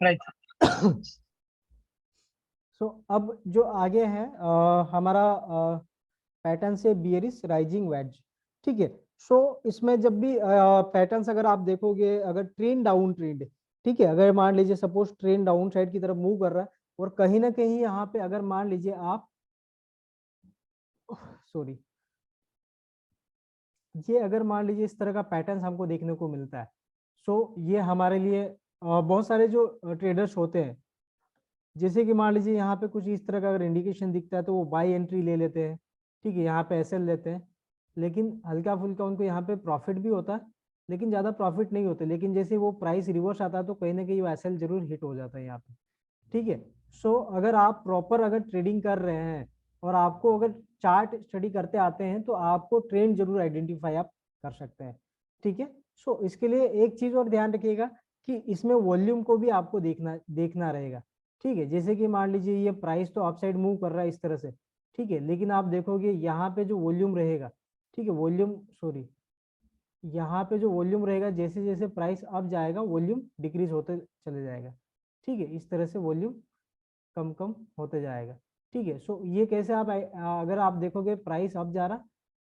Right sir. सो अब जो आगे है हमारा पैटर्न से बियरिश राइजिंग वेज, ठीक है। सो इसमें जब भी पैटर्न्स अगर आप देखोगे, अगर ट्रेंड डाउन ट्रेंड, ठीक है, अगर मान लीजिए सपोज ट्रेंड डाउन साइड की तरफ मूव कर रहा है, और कहीं ना कहीं यहाँ पे अगर मान लीजिए आप, सॉरी, ये अगर मान लीजिए इस तरह का पैटर्न हमको देखने को मिलता है, सो ये हमारे लिए बहुत सारे जो ट्रेडर्स होते हैं, जैसे कि मान लीजिए यहाँ पे कुछ इस तरह का अगर इंडिकेशन दिखता है तो वो बाई एंट्री ले लेते हैं, ठीक है, यहाँ पे एसएल लेते हैं, लेकिन हल्का फुल्का उनको यहाँ पे प्रॉफिट भी होता है, लेकिन ज़्यादा प्रॉफिट नहीं होते, लेकिन जैसे वो प्राइस रिवर्स आता है तो कहीं ना कहीं वो एसएल जरूर हिट हो जाता है यहाँ पे, ठीक है। सो अगर आप प्रॉपर अगर ट्रेडिंग कर रहे हैं और आपको अगर चार्ट स्टडी करते आते हैं तो आपको ट्रेंड जरूर आइडेंटिफाई आप कर सकते हैं, ठीक है। सो इसके लिए एक चीज और ध्यान रखिएगा कि इसमें वॉल्यूम को भी आपको देखना देखना रहेगा, ठीक है। जैसे कि मान लीजिए ये प्राइस तो अपसाइड मूव कर रहा है इस तरह से, ठीक है, लेकिन आप देखोगे यहाँ पे जो वॉल्यूम रहेगा, ठीक है, वॉल्यूम, सॉरी, यहाँ पे जो वॉल्यूम रहेगा, जैसे जैसे प्राइस अप जाएगा वॉल्यूम डिक्रीज होते चले जाएगा, ठीक है, इस तरह से वॉल्यूम कम कम होते जाएगा, ठीक है। सो ये कैसे आप अगर आप देखोगे प्राइस अप जा रहा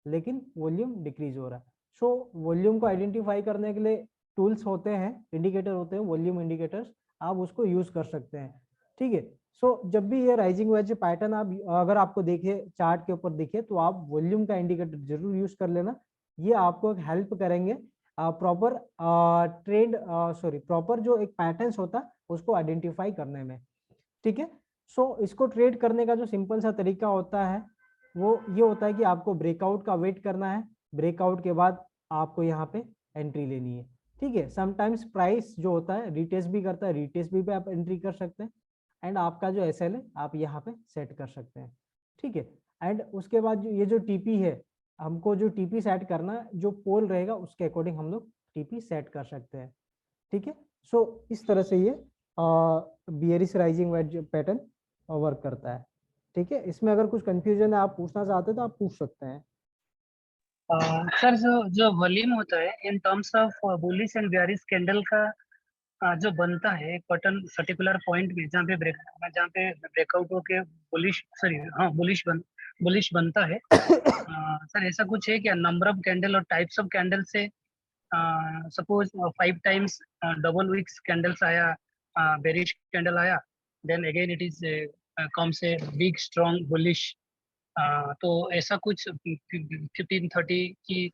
लेकिन वॉल्यूम डिक्रीज हो रहा, सो वॉल्यूम को आइडेंटिफाई करने के लिए टूल्स होते हैं, इंडिकेटर होते हैं, वॉल्यूम इंडिकेटर्स, आप उसको यूज कर सकते हैं, ठीक है। सो जब भी ये राइजिंग वेज पैटर्न आप अगर आपको देखे चार्ट के ऊपर दिखे तो आप वॉल्यूम का इंडिकेटर जरूर यूज कर लेना, ये आपको हेल्प करेंगे प्रॉपर ट्रेंड, सॉरी, प्रॉपर जो एक पैटर्न्स होता है उसको आइडेंटिफाई करने में, ठीक है। सो इसको ट्रेड करने का जो सिंपल सा तरीका होता है वो ये होता है कि आपको ब्रेकआउट का वेट करना है, ब्रेकआउट के बाद आपको यहाँ पे एंट्री लेनी है, ठीक है। समटाइम्स प्राइस जो होता है रिटेस्ट भी करता है, रिटेस्ट भी पे आप एंट्री कर सकते हैं, एंड आपका जो एसएल है आप यहाँ पे सेट कर सकते हैं, ठीक है। एंड उसके बाद ये जो टीपी है, हमको जो टीपी सेट करना, जो पोल रहेगा उसके अकॉर्डिंग हम लोग टीपी सेट कर सकते हैं, ठीक है। सो इस तरह से ये bearish rising wedge pattern work करता है। ठीक है, इसमें अगर कुछ कंफ्यूजन है आप पूछना चाहते हैं तो आप पूछ सकते हैं। सर जो जो वॉल्यूम होता है in terms of bullish and bearish candle का जो बनता है एक बटन पर्टिकुलर पॉइंट में जहाँ पे ब्रेकआउट होके बुलिश सॉरी हाँ बुलिश बनता है। सर ऐसा कुछ है क्या नंबर ऑफ कैंडल और टाइप्स ऑफ कैंडल से suppose 5 times double wicks candles आया बेरिश कैंडल आया then again it is comes a big strong bullish तो ऐसा कुछ 15-30 की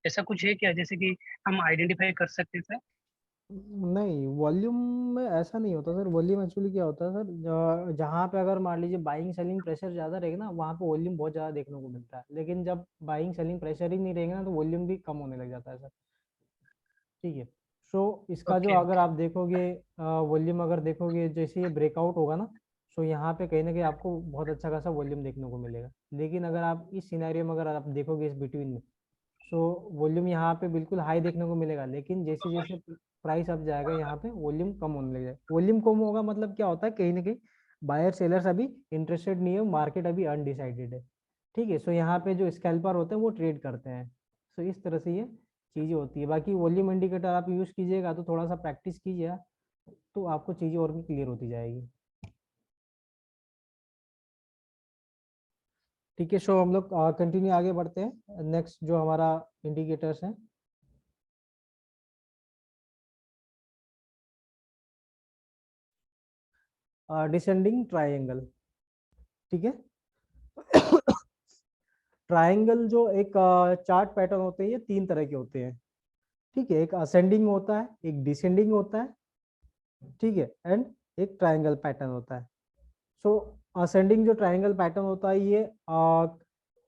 ऐसा कुछ है क्या जैसे कि हम आइडेंटिफाई कर सकते हैं सर। नहीं, वॉल्यूम में ऐसा नहीं होता सर। वॉल्यूम एक्चुअली क्या होता है सर, जहाँ पे अगर मान लीजिए बाइंग सेलिंग प्रेशर ज्यादा रहेगा ना, वहाँ पे वॉल्यूम बहुत ज्यादा देखने को मिलता है। लेकिन जब बाइंग सेलिंग प्रेशर ही नहीं रहेगा ना, तो वॉल्यूम भी कम होने लग जाता है सर। ठीक है। सो इसका जो ओके अगर ओके आप देखोगे वॉल्यूम अगर देखोगे जैसे ये ब्रेकआउट होगा ना, सो यहाँ पे कहीं ना कहीं आपको बहुत अच्छा खासा वॉल्यूम देखने को मिलेगा। लेकिन अगर आप इस सिनेरियो में अगर आप देखोगे इस बिटवीन में, सो वॉल्यूम यहाँ पे बिल्कुल हाई देखने को मिलेगा। लेकिन जैसे जैसे प्राइस अप जाएगा यहाँ पे वॉल्यूम कम होने लग जाएगा। वॉल्यूम कम होगा मतलब क्या होता है, कहीं ना कहीं बायर सेलर्स अभी इंटरेस्टेड नहीं है, मार्केट अभी अनडिसाइडेड है। ठीक है। सो यहाँ पे जो स्कैल्पर होते हैं वो ट्रेड करते हैं। सो इस तरह से ये चीजें होती है। बाकी वॉल्यूम इंडिकेटर आप यूज कीजिएगा तो थोड़ा सा प्रैक्टिस कीजिएगा, तो आपको चीजें और भी क्लियर होती जाएगी। ठीक है। सो हम लोग कंटिन्यू आगे बढ़ते हैं। नेक्स्ट जो हमारा इंडिकेटर्स हैं, डिसेंडिंग ट्राइंगल। ठीक है। ट्राइंगल जो एक चार्ट पैटर्न होते हैं, ये 3 तरह के होते हैं। ठीक है, एक असेंडिंग होता है, एक डिसेंडिंग होता है, ठीक है, एंड एक ट्राइंगल पैटर्न होता है। सो असेंडिंग जो ट्राइंगल पैटर्न होता है, ये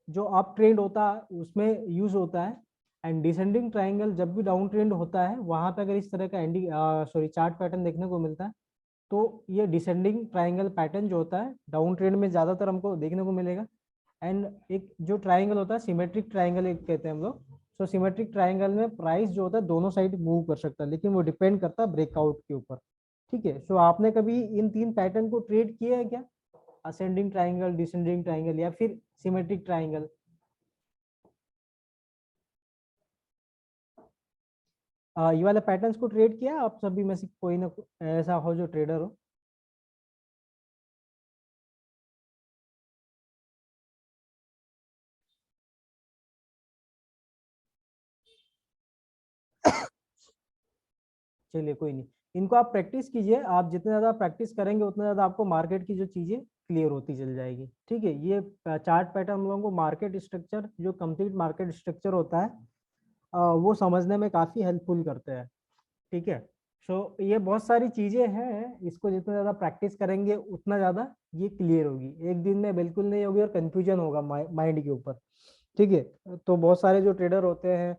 जो अप ट्रेंड होता है उसमें यूज होता है। एंड डिसेंडिंग ट्राइंगल जब भी डाउन ट्रेंड होता है, वहां पे अगर इस तरह का चार्ट पैटर्न देखने को मिलता है, तो ये डिसेंडिंग ट्राइंगल पैटर्न जो होता है डाउन ट्रेंड में ज्यादातर हमको देखने को मिलेगा। एंड एक जो ट्राइंगल होता है सिमेट्रिक ट्राइंगल एक कहते हैं हम लोग। सो सिमेट्रिक ट्राइंगल में प्राइस जो होता है दोनों साइड मूव कर सकता है, लेकिन वो डिपेंड करता है ब्रेकआउट के ऊपर। ठीक है। सो आपने कभी इन 3 पैटर्न को ट्रेड किया है क्या? असेंडिंग ट्राइंगल, डिसेंडिंग ट्राइंगल या फिर सिमेट्रिक ट्राइंगल? ये वाले पैटर्न्स को ट्रेड किया आप सभी में से कोई ना ऐसा हो जो ट्रेडर हो? चलिए कोई नहीं, इनको आप प्रैक्टिस कीजिए। आप जितने ज्यादा प्रैक्टिस करेंगे उतना ज्यादा आपको मार्केट की जो चीजें क्लियर होती चल जाएगी। ठीक है। ये चार्ट पैटर्न हम लोगों को मार्केट स्ट्रक्चर, जो कंप्लीट मार्केट स्ट्रक्चर होता है, वो समझने में काफी हेल्पफुल करते हैं। ठीक है। सो ये बहुत सारी चीजें हैं, इसको जितना ज्यादा प्रैक्टिस करेंगे उतना ज्यादा ये क्लियर होगी। एक दिन में बिल्कुल नहीं होगी और कंफ्यूजन होगा माइंड के ऊपर। ठीक है। तो बहुत सारे जो ट्रेडर होते हैं,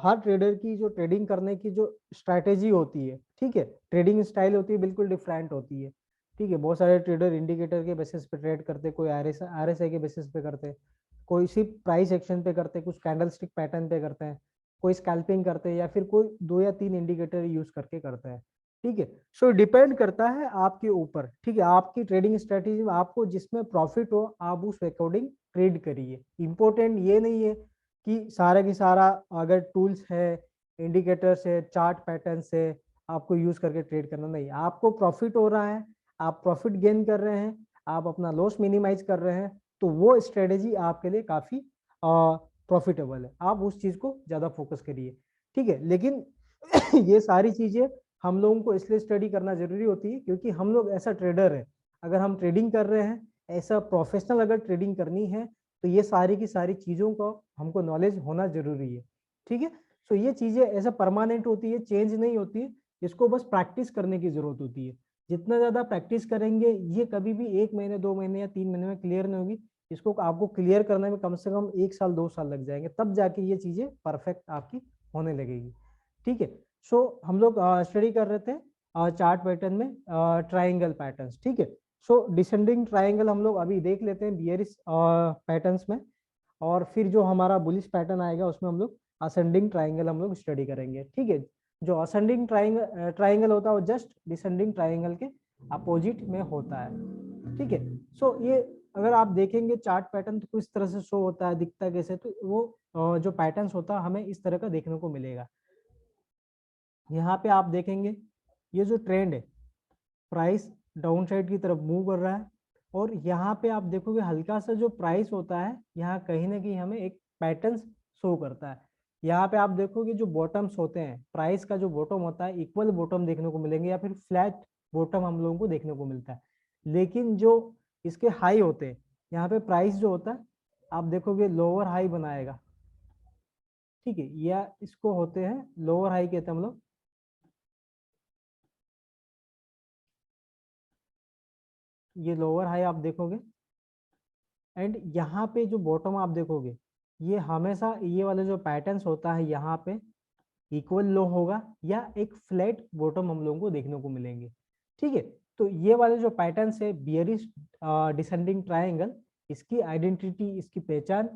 हर ट्रेडर की जो ट्रेडिंग करने की जो स्ट्रैटेजी होती है, ठीक है, ट्रेडिंग स्टाइल होती है, बिल्कुल डिफरेंट होती है। ठीक है। बहुत सारे ट्रेडर इंडिकेटर के बेसिस पे ट्रेड करते, कोई आरएसआई के बेसिस पे करते, कोई सिर्फ प्राइस एक्शन पे करते, कुछ कैंडल स्टिक पैटर्न पे करते हैं, कोई स्कैल्पिंग करते हैं, या फिर कोई 2 या 3 इंडिकेटर यूज करके करते हैं। ठीक है। सो डिपेंड करता है आपके ऊपर। ठीक है, आपकी ट्रेडिंग स्ट्रेटेजी में आपको जिसमें प्रॉफिट हो आप उस अकॉर्डिंग ट्रेड करिए। इंपॉर्टेंट ये नहीं है कि सारा की सारा अगर टूल्स है, इंडिकेटर्स है, चार्ट पैटर्न है, आपको यूज करके ट्रेड करना नहीं। आपको प्रॉफिट हो रहा है, आप प्रॉफिट गेन कर रहे हैं, आप अपना लॉस मिनिमाइज कर रहे हैं, तो वो स्ट्रेटेजी आपके लिए काफी प्रॉफिटेबल है। आप उस चीज को ज्यादा फोकस करिए। ठीक है। लेकिन ये सारी चीजें हम लोगों को इसलिए स्टडी करना जरूरी होती है क्योंकि हम लोग ऐसा ट्रेडर है। अगर हम ट्रेडिंग कर रहे हैं, ऐसा प्रोफेशनल अगर ट्रेडिंग करनी है, तो ये सारी की सारी चीजों का हमको नॉलेज होना जरूरी है। ठीक है। सो ये चीजें ऐसा परमानेंट होती है, चेंज नहीं होती है। इसको बस प्रैक्टिस करने की जरूरत होती है। जितना ज्यादा प्रैक्टिस करेंगे, ये कभी भी 1 महीने 2 महीने या 3 महीने में क्लियर नहीं होगी। इसको आपको क्लियर करने में कम से कम 1 साल 2 साल लग जाएंगे, तब जाके ये चीजें परफेक्ट आपकी होने लगेगी। ठीक है। सो हम लोग स्टडी कर रहे थे चार्ट पैटर्न में ट्राइंगल पैटर्न्स। ठीक है। सो डिसेंडिंग ट्राइंगल हम लोग अभी देख लेते हैं बियरिश पैटर्न्स में, और फिर जो हमारा बुलिश पैटर्न आएगा उसमें हम लोग असेंडिंग ट्राइंगल हम लोग स्टडी करेंगे। ठीक है। जो असेंडिंग ट्राइंगल होता है वो जस्ट डिसेंडिंग ट्राइंगल के अपोजिट में होता है, ठीक है। सो ये अगर आप देखेंगे चार्ट पैटर्न तो किस तरह से शो होता है, दिखता है कैसे, तो वो जो पैटर्न्स होता है हमें इस तरह का देखने को मिलेगा। यहाँ पे आप देखेंगे ये जो ट्रेंड है, प्राइस डाउन साइड की तरफ मूव कर रहा है, और यहाँ पे आप देखोगे हल्का सा जो प्राइस होता है यहाँ कहीं ना कहीं हमें एक पैटर्न शो करता है। यहाँ पे आप देखोगे जो बॉटम्स होते हैं, प्राइस का जो बॉटम होता है इक्वल बॉटम देखने को मिलेंगे या फिर फ्लैट बॉटम हम लोगों को देखने को मिलता है। लेकिन जो इसके हाई होते हैं, यहाँ पे प्राइस जो होता है आप देखोगे लोअर हाई बनाएगा, ठीक है, या इसको होते हैं लोअर हाई कहते हैं हम लोग। ये लोअर हाई आप देखोगे, एंड यहाँ पे जो बॉटम आप देखोगे ये हमेशा ये वाले जो पैटर्न्स होता है यहाँ पे इक्वल लो होगा या एक फ्लैट बॉटम हम लोगों को देखने को मिलेंगे, ठीक है। तो ये वाले जो पैटर्न्स है बियरिश डिसेंडिंग ट्रायंगल, इसकी आइडेंटिटी, इसकी पहचान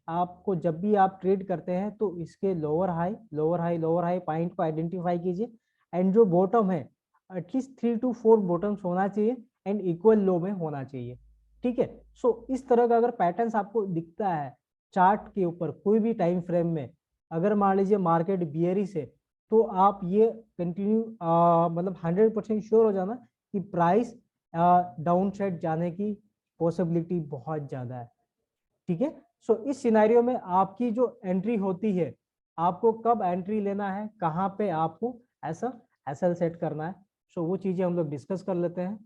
आपको जब भी आप ट्रेड करते हैं तो इसके lower high lower high lower high point को आइडेंटिफाई कीजिए, एंड जो बॉटम है एटलीस्ट 3 to 4 बॉटम्स होना चाहिए एंड इक्वल लो में होना चाहिए, ठीक है। सो इस तरह का अगर पैटर्न्स आपको दिखता है चार्ट के ऊपर कोई भी टाइम फ्रेम में, अगर मान लीजिए मार्केट बियरिश है, तो आप ये कंटिन्यू मतलब 100% श्योर हो जाना कि प्राइस डाउन साइड जाने की पॉसिबिलिटी बहुत ज्यादा है, ठीक है। सो इस सिनेरियो में आपकी जो एंट्री होती है, आपको कब एंट्री लेना है, कहाँ पे आपको ऐसा एसएल सेट करना है, सो वो चीजें हम लोग डिस्कस कर लेते हैं।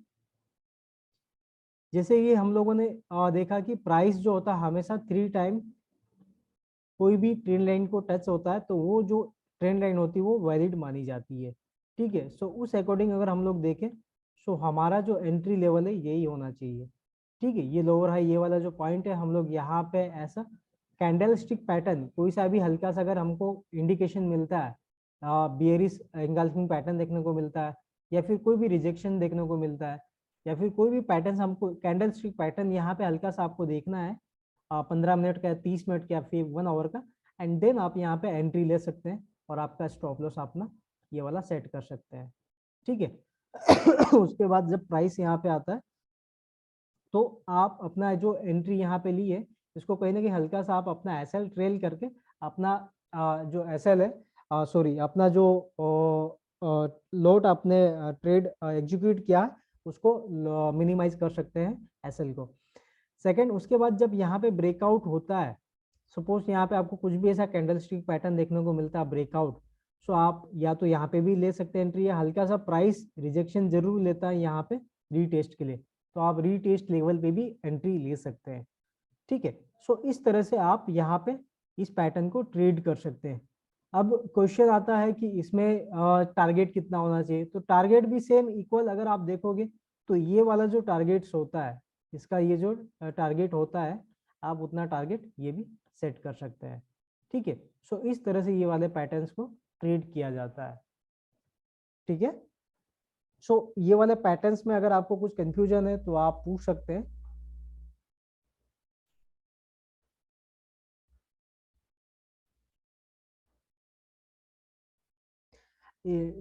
जैसे ये हम लोगों ने देखा कि प्राइस जो होता है हमेशा 3 टाइम कोई भी ट्रेंड लाइन को टच होता है तो वो जो ट्रेंड लाइन होती है वो वैलिड मानी जाती है, ठीक है। सो उस अकॉर्डिंग अगर हम लोग देखें, सो हमारा जो एंट्री लेवल है यही होना चाहिए, ठीक है। ये लोअर हाई ये वाला जो पॉइंट है हम लोग यहाँ पे ऐसा कैंडल स्टिक पैटर्न कोई सा भी हल्का सा अगर हमको इंडिकेशन मिलता है, बियरिश एंगल्फिंग पैटर्न देखने को मिलता है, या फिर कोई भी रिजेक्शन देखने को मिलता है, या फिर कोई भी पैटर्न हमको कैंडल स्टिक पैटर्न यहाँ पे हल्का सा आपको देखना है 15 मिनट का, 30 मिनट का, फिर 1 आवर का, एंड देन आप यहाँ पे एंट्री ले सकते हैं और आपका स्टॉप लॉस अपना ये वाला सेट कर सकते हैं, ठीक है। उसके बाद जब प्राइस यहाँ पे आता है तो आप अपना जो एंट्री यहाँ पे ली है इसको कहीं ना कहीं हल्का सा आप अपना एसएल ट्रेल करके अपना जो एसएल है सॉरी अपना जो लोट आपने ट्रेड एग्जीक्यूट किया उसको मिनिमाइज कर सकते हैं एसएल को। सेकंड, उसके बाद जब यहाँ पे ब्रेकआउट होता है, सपोज यहाँ पे आपको कुछ भी ऐसा कैंडल स्टिक पैटर्न देखने को मिलता है ब्रेकआउट, सो आप या तो यहाँ पे भी ले सकते हैं एंट्री, या हल्का सा प्राइस रिजेक्शन जरूर लेता है यहाँ पे रीटेस्ट के लिए, तो आप रीटेस्ट लेवल पे भी एंट्री ले सकते हैं, ठीक है। सो इस तरह से आप यहाँ पे इस पैटर्न को ट्रेड कर सकते हैं। अब क्वेश्चन आता है कि इसमें टारगेट कितना होना चाहिए, तो टारगेट भी सेम इक्वल अगर आप देखोगे तो ये वाला जो टारगेट्स होता है, इसका ये जो टारगेट होता है आप उतना टारगेट ये भी सेट कर सकते हैं, ठीक है। सो इस तरह से ये वाले पैटर्न्स को ट्रेड किया जाता है, ठीक है। सो ये वाले पैटर्न्स में अगर आपको कुछ कंफ्यूजन है तो आप पूछ सकते हैं।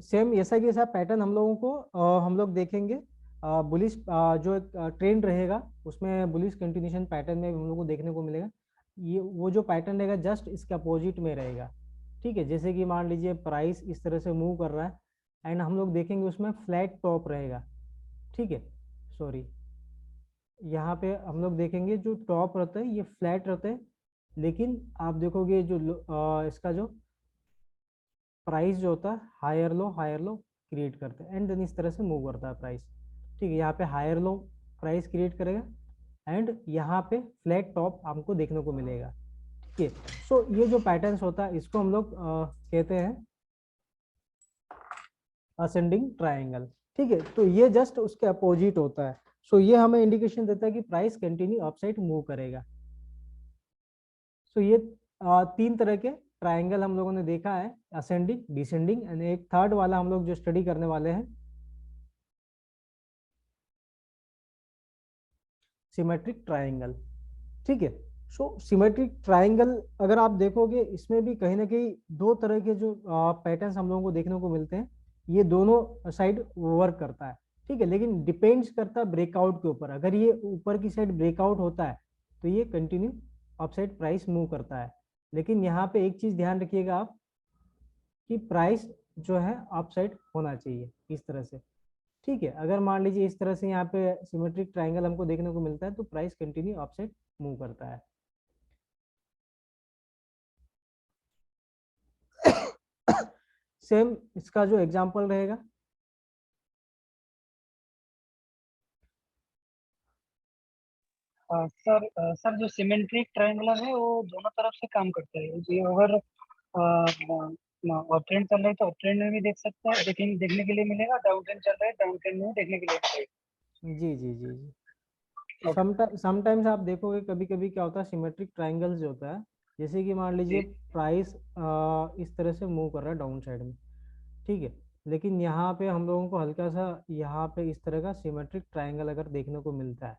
सेम ऐसा की ऐसा पैटर्न हम लोगों को हम लोग देखेंगे बुलिश जो एक ट्रेंड रहेगा उसमें बुलिश कंटिन्यूशन पैटर्न में हम लोग को देखने को मिलेगा। ये वो जो पैटर्न रहेगा जस्ट इसके अपोजिट में रहेगा, ठीक है। जैसे कि मान लीजिए प्राइस इस तरह से मूव कर रहा है एंड हम लोग देखेंगे उसमें फ्लैट टॉप रहेगा, ठीक है। सॉरी, यहाँ पे हम लोग देखेंगे जो टॉप रहता है ये फ्लैट रहता है, लेकिन आप देखोगे जो इसका जो प्राइस जो होता है हायर लो क्रिएट करते हैं एंड देन इस तरह से मूव करता है प्राइस, ठीक है। यहाँ पे हायर लो प्राइस क्रिएट करेगा एंड यहाँ पे फ्लैट टॉप हमको देखने को मिलेगा, ठीक है। सो ये जो पैटर्न्स होता है इसको हम लोग कहते हैं असेंडिंग ट्रायंगल, ठीक है। तो ये जस्ट उसके अपोजिट होता है, सो ये हमें इंडिकेशन देता है कि प्राइस कंटिन्यू अपसाइड मूव करेगा। सो ये 3 तरह के ट्रायंगल हम लोगों ने देखा है, असेंडिंग, डिसेंडिंग, एंड एक थर्ड वाला हम लोग जो स्टडी करने वाले हैं सिमेट्रिक ट्रायंगल, ठीक है। सो सिमेट्रिक ट्रायंगल अगर आप देखोगे इसमें भी कहीं ना कहीं दो तरह के जो पैटर्न्स हम लोगों को देखने को मिलते हैं, ये दोनों साइड वर्क करता है, ठीक है। लेकिन डिपेंड्स करता है ब्रेकआउट के ऊपर। अगर ये ऊपर की साइड ब्रेकआउट होता है तो ये कंटिन्यू अपसाइड प्राइस मूव करता है। लेकिन यहाँ पे एक चीज ध्यान रखिएगा आप कि प्राइस जो है अपसाइड होना चाहिए इस तरह से, ठीक है। अगर मान लीजिए इस तरह से यहाँ पे सिमेट्रिक ट्रायंगल हमको देखने को मिलता है तो प्राइस कंटिन्यू अपसाइड मूव करता है। सेम इसका जो एग्जांपल रहेगा, सर जो सिमेट्रिक ट्रायंगुलर है वो दोनों तरफ से काम करता है जी। अगर अप ट्रेंड चल रहा है तो अप ट्रेंड में भी देख सकता है, लेकिन देखने के लिए मिलेगा। डाउन ट्रेंड चल रहा है, डाउन ट्रेंड में भी देखने के लिए मिलेगा। जी जी जी जी। ओके। समटाइम्स आप देखोगे कभी कभी क्या होता है, सिमेट्रिक ट्रायंगल्स जो होता है, जैसे कि मान लीजिए जी प्राइस इस तरह से मूव कर रहा है डाउन साइड में, ठीक है। लेकिन यहाँ पे हम लोगों को हल्का सा यहाँ पे इस तरह का सिमेट्रिक ट्रायंगल अगर देखने को मिलता है,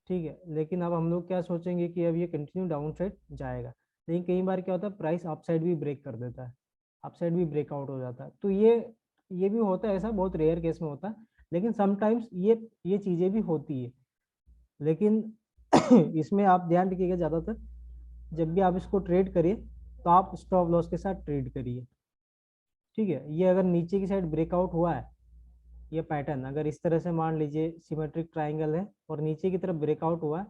ठीक है। लेकिन अब हम लोग क्या सोचेंगे कि अब ये कंटिन्यू डाउन साइड जाएगा, लेकिन कई बार क्या होता है प्राइस अप साइड भी ब्रेक कर देता है, अप साइड भी ब्रेकआउट हो जाता है। तो ये भी होता है, ऐसा बहुत रेयर केस में होता है, लेकिन समटाइम्स ये चीज़ें भी होती है। लेकिन इसमें आप ध्यान रखिएगा, ज़्यादातर जब भी आप इसको ट्रेड करिए तो आप स्टॉप लॉस के साथ ट्रेड करिए, ठीक है। ये अगर नीचे की साइड ब्रेकआउट हुआ है, ये पैटर्न अगर इस तरह से मान लीजिए सिमेट्रिक ट्रायंगल है और नीचे की तरफ ब्रेकआउट हुआ है,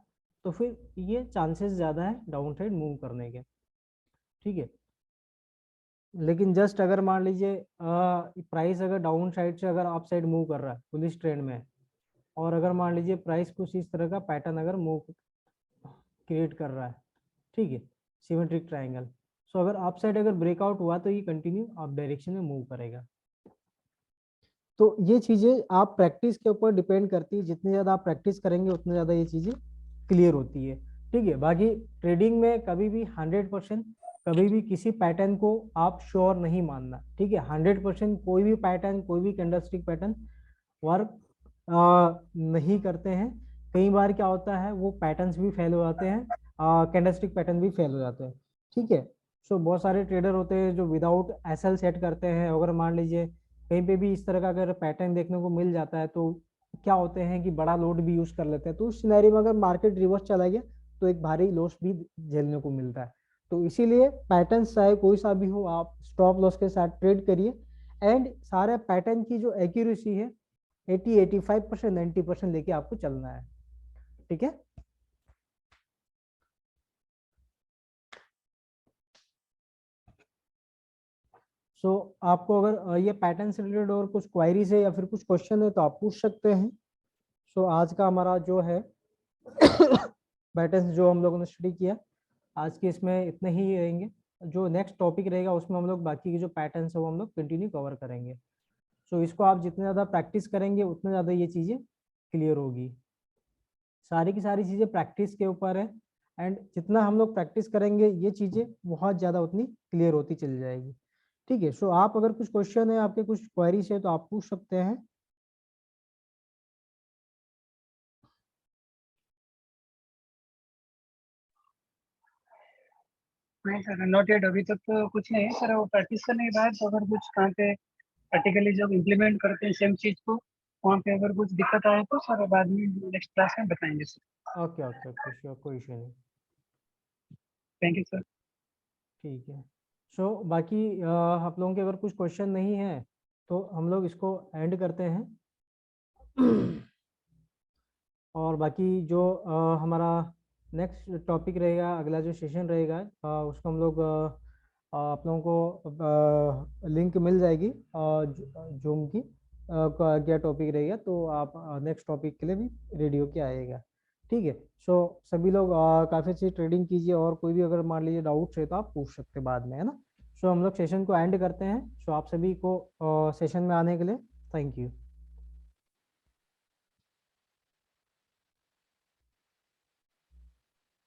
तो फिर ये चांसेस ज़्यादा है डाउन साइड मूव करने के, ठीक है। लेकिन जस्ट अगर मान लीजिए प्राइस अगर डाउन साइड से अगर अप साइड मूव कर रहा है बुलिश ट्रेंड में, और अगर मान लीजिए प्राइस कुछ इस तरह का पैटर्न अगर मूव क्रिएट कर रहा है, ठीक है, सिमेट्रिक ट्रायंगल, सो अगर अप साइड अगर ब्रेकआउट हुआ तो ये कंटिन्यू अप डायरेक्शन में मूव करेगा। तो ये चीज़ें आप प्रैक्टिस के ऊपर डिपेंड करती है, जितनी ज़्यादा आप प्रैक्टिस करेंगे उतनी ज़्यादा ये चीज़ें क्लियर होती है, ठीक है। बाकी ट्रेडिंग में कभी भी 100% कभी भी किसी पैटर्न को आप श्योर नहीं मानना, ठीक है। 100% कोई भी पैटर्न, कोई भी कैंडलस्टिक पैटर्न वर्क नहीं करते हैं। कई बार क्या होता है वो पैटर्न्स भी फेल हो जाते हैं, कैंडलस्टिक पैटर्न भी फेल हो जाते हैं, ठीक है। सो बहुत सारे ट्रेडर होते हैं जो विदाउट एसएल सेट करते हैं। अगर मान लीजिए कहीं पे भी इस तरह का अगर पैटर्न देखने को मिल जाता है तो क्या होते हैं कि बड़ा लोड भी यूज कर लेते हैं, तो उस सिनेरियो में अगर मार्केट रिवर्स चला गया तो एक भारी लॉस भी झेलने को मिलता है। तो इसीलिए पैटर्न चाहे कोई सा भी हो, आप स्टॉप लॉस के साथ ट्रेड करिए। एंड सारे पैटर्न की जो एक्यूरेसी है 80-85%, 90% लेके आपको चलना है, ठीक है। सो आपको अगर ये पैटर्न से रिलेटेड और कुछ क्वायरीज है या फिर कुछ क्वेश्चन है तो आप पूछ सकते हैं। सो आज का हमारा जो है पैटर्न जो हम लोगों ने स्टडी किया, आज के इसमें इतने ही रहेंगे। जो नेक्स्ट टॉपिक रहेगा उसमें हम लोग बाकी के जो पैटर्न्स है वो हम लोग कंटिन्यू कवर करेंगे। सो इसको आप जितने ज़्यादा प्रैक्टिस करेंगे उतने ज़्यादा ये चीज़ें क्लियर होगी। सारी की सारी चीज़ें प्रैक्टिस के ऊपर है, एंड जितना हम लोग प्रैक्टिस करेंगे ये चीज़ें बहुत ज़्यादा उतनी क्लियर होती चली जाएगी, ठीक है। सो आप अगर कुछ क्वेश्चन है, आपके कुछ क्वेरीज है तो आप पूछ सकते हैं। नहीं सर, नॉट येट। अभी तक तो कुछ नहीं है सर। वो प्रैक्टिस करने के बाद अगर कुछ कहाँ पे प्रैक्टिकली जब इम्प्लीमेंट करते हैं सेम चीज़ को, वहाँ पे अगर कुछ दिक्कत आए तो सर बाद में नेक्स्ट क्लास में बताएंगे sir. Okay okay okay, sure, कोई इशू नहीं। Thank you sir. ठीक है। सो बाकी आप लोगों के अगर कुछ क्वेश्चन नहीं है तो हम लोग इसको एंड करते हैं। और बाकी जो हमारा नेक्स्ट टॉपिक रहेगा, अगला जो सेशन रहेगा उसको हम लोग आप लोगों को लिंक मिल जाएगी जूम की, क्या टॉपिक रहेगा, तो आप नेक्स्ट टॉपिक के लिए भी रेडी होके आएगा, ठीक है। सो सभी लोग काफ़ी अच्छी ट्रेडिंग कीजिए, और कोई भी अगर मान लीजिए डाउट्स है तो आप पूछ सकते बाद में, है ना। सो हम लोग सेशन को एंड करते हैं। सो आप सभी को सेशन में आने के लिए थैंक यू।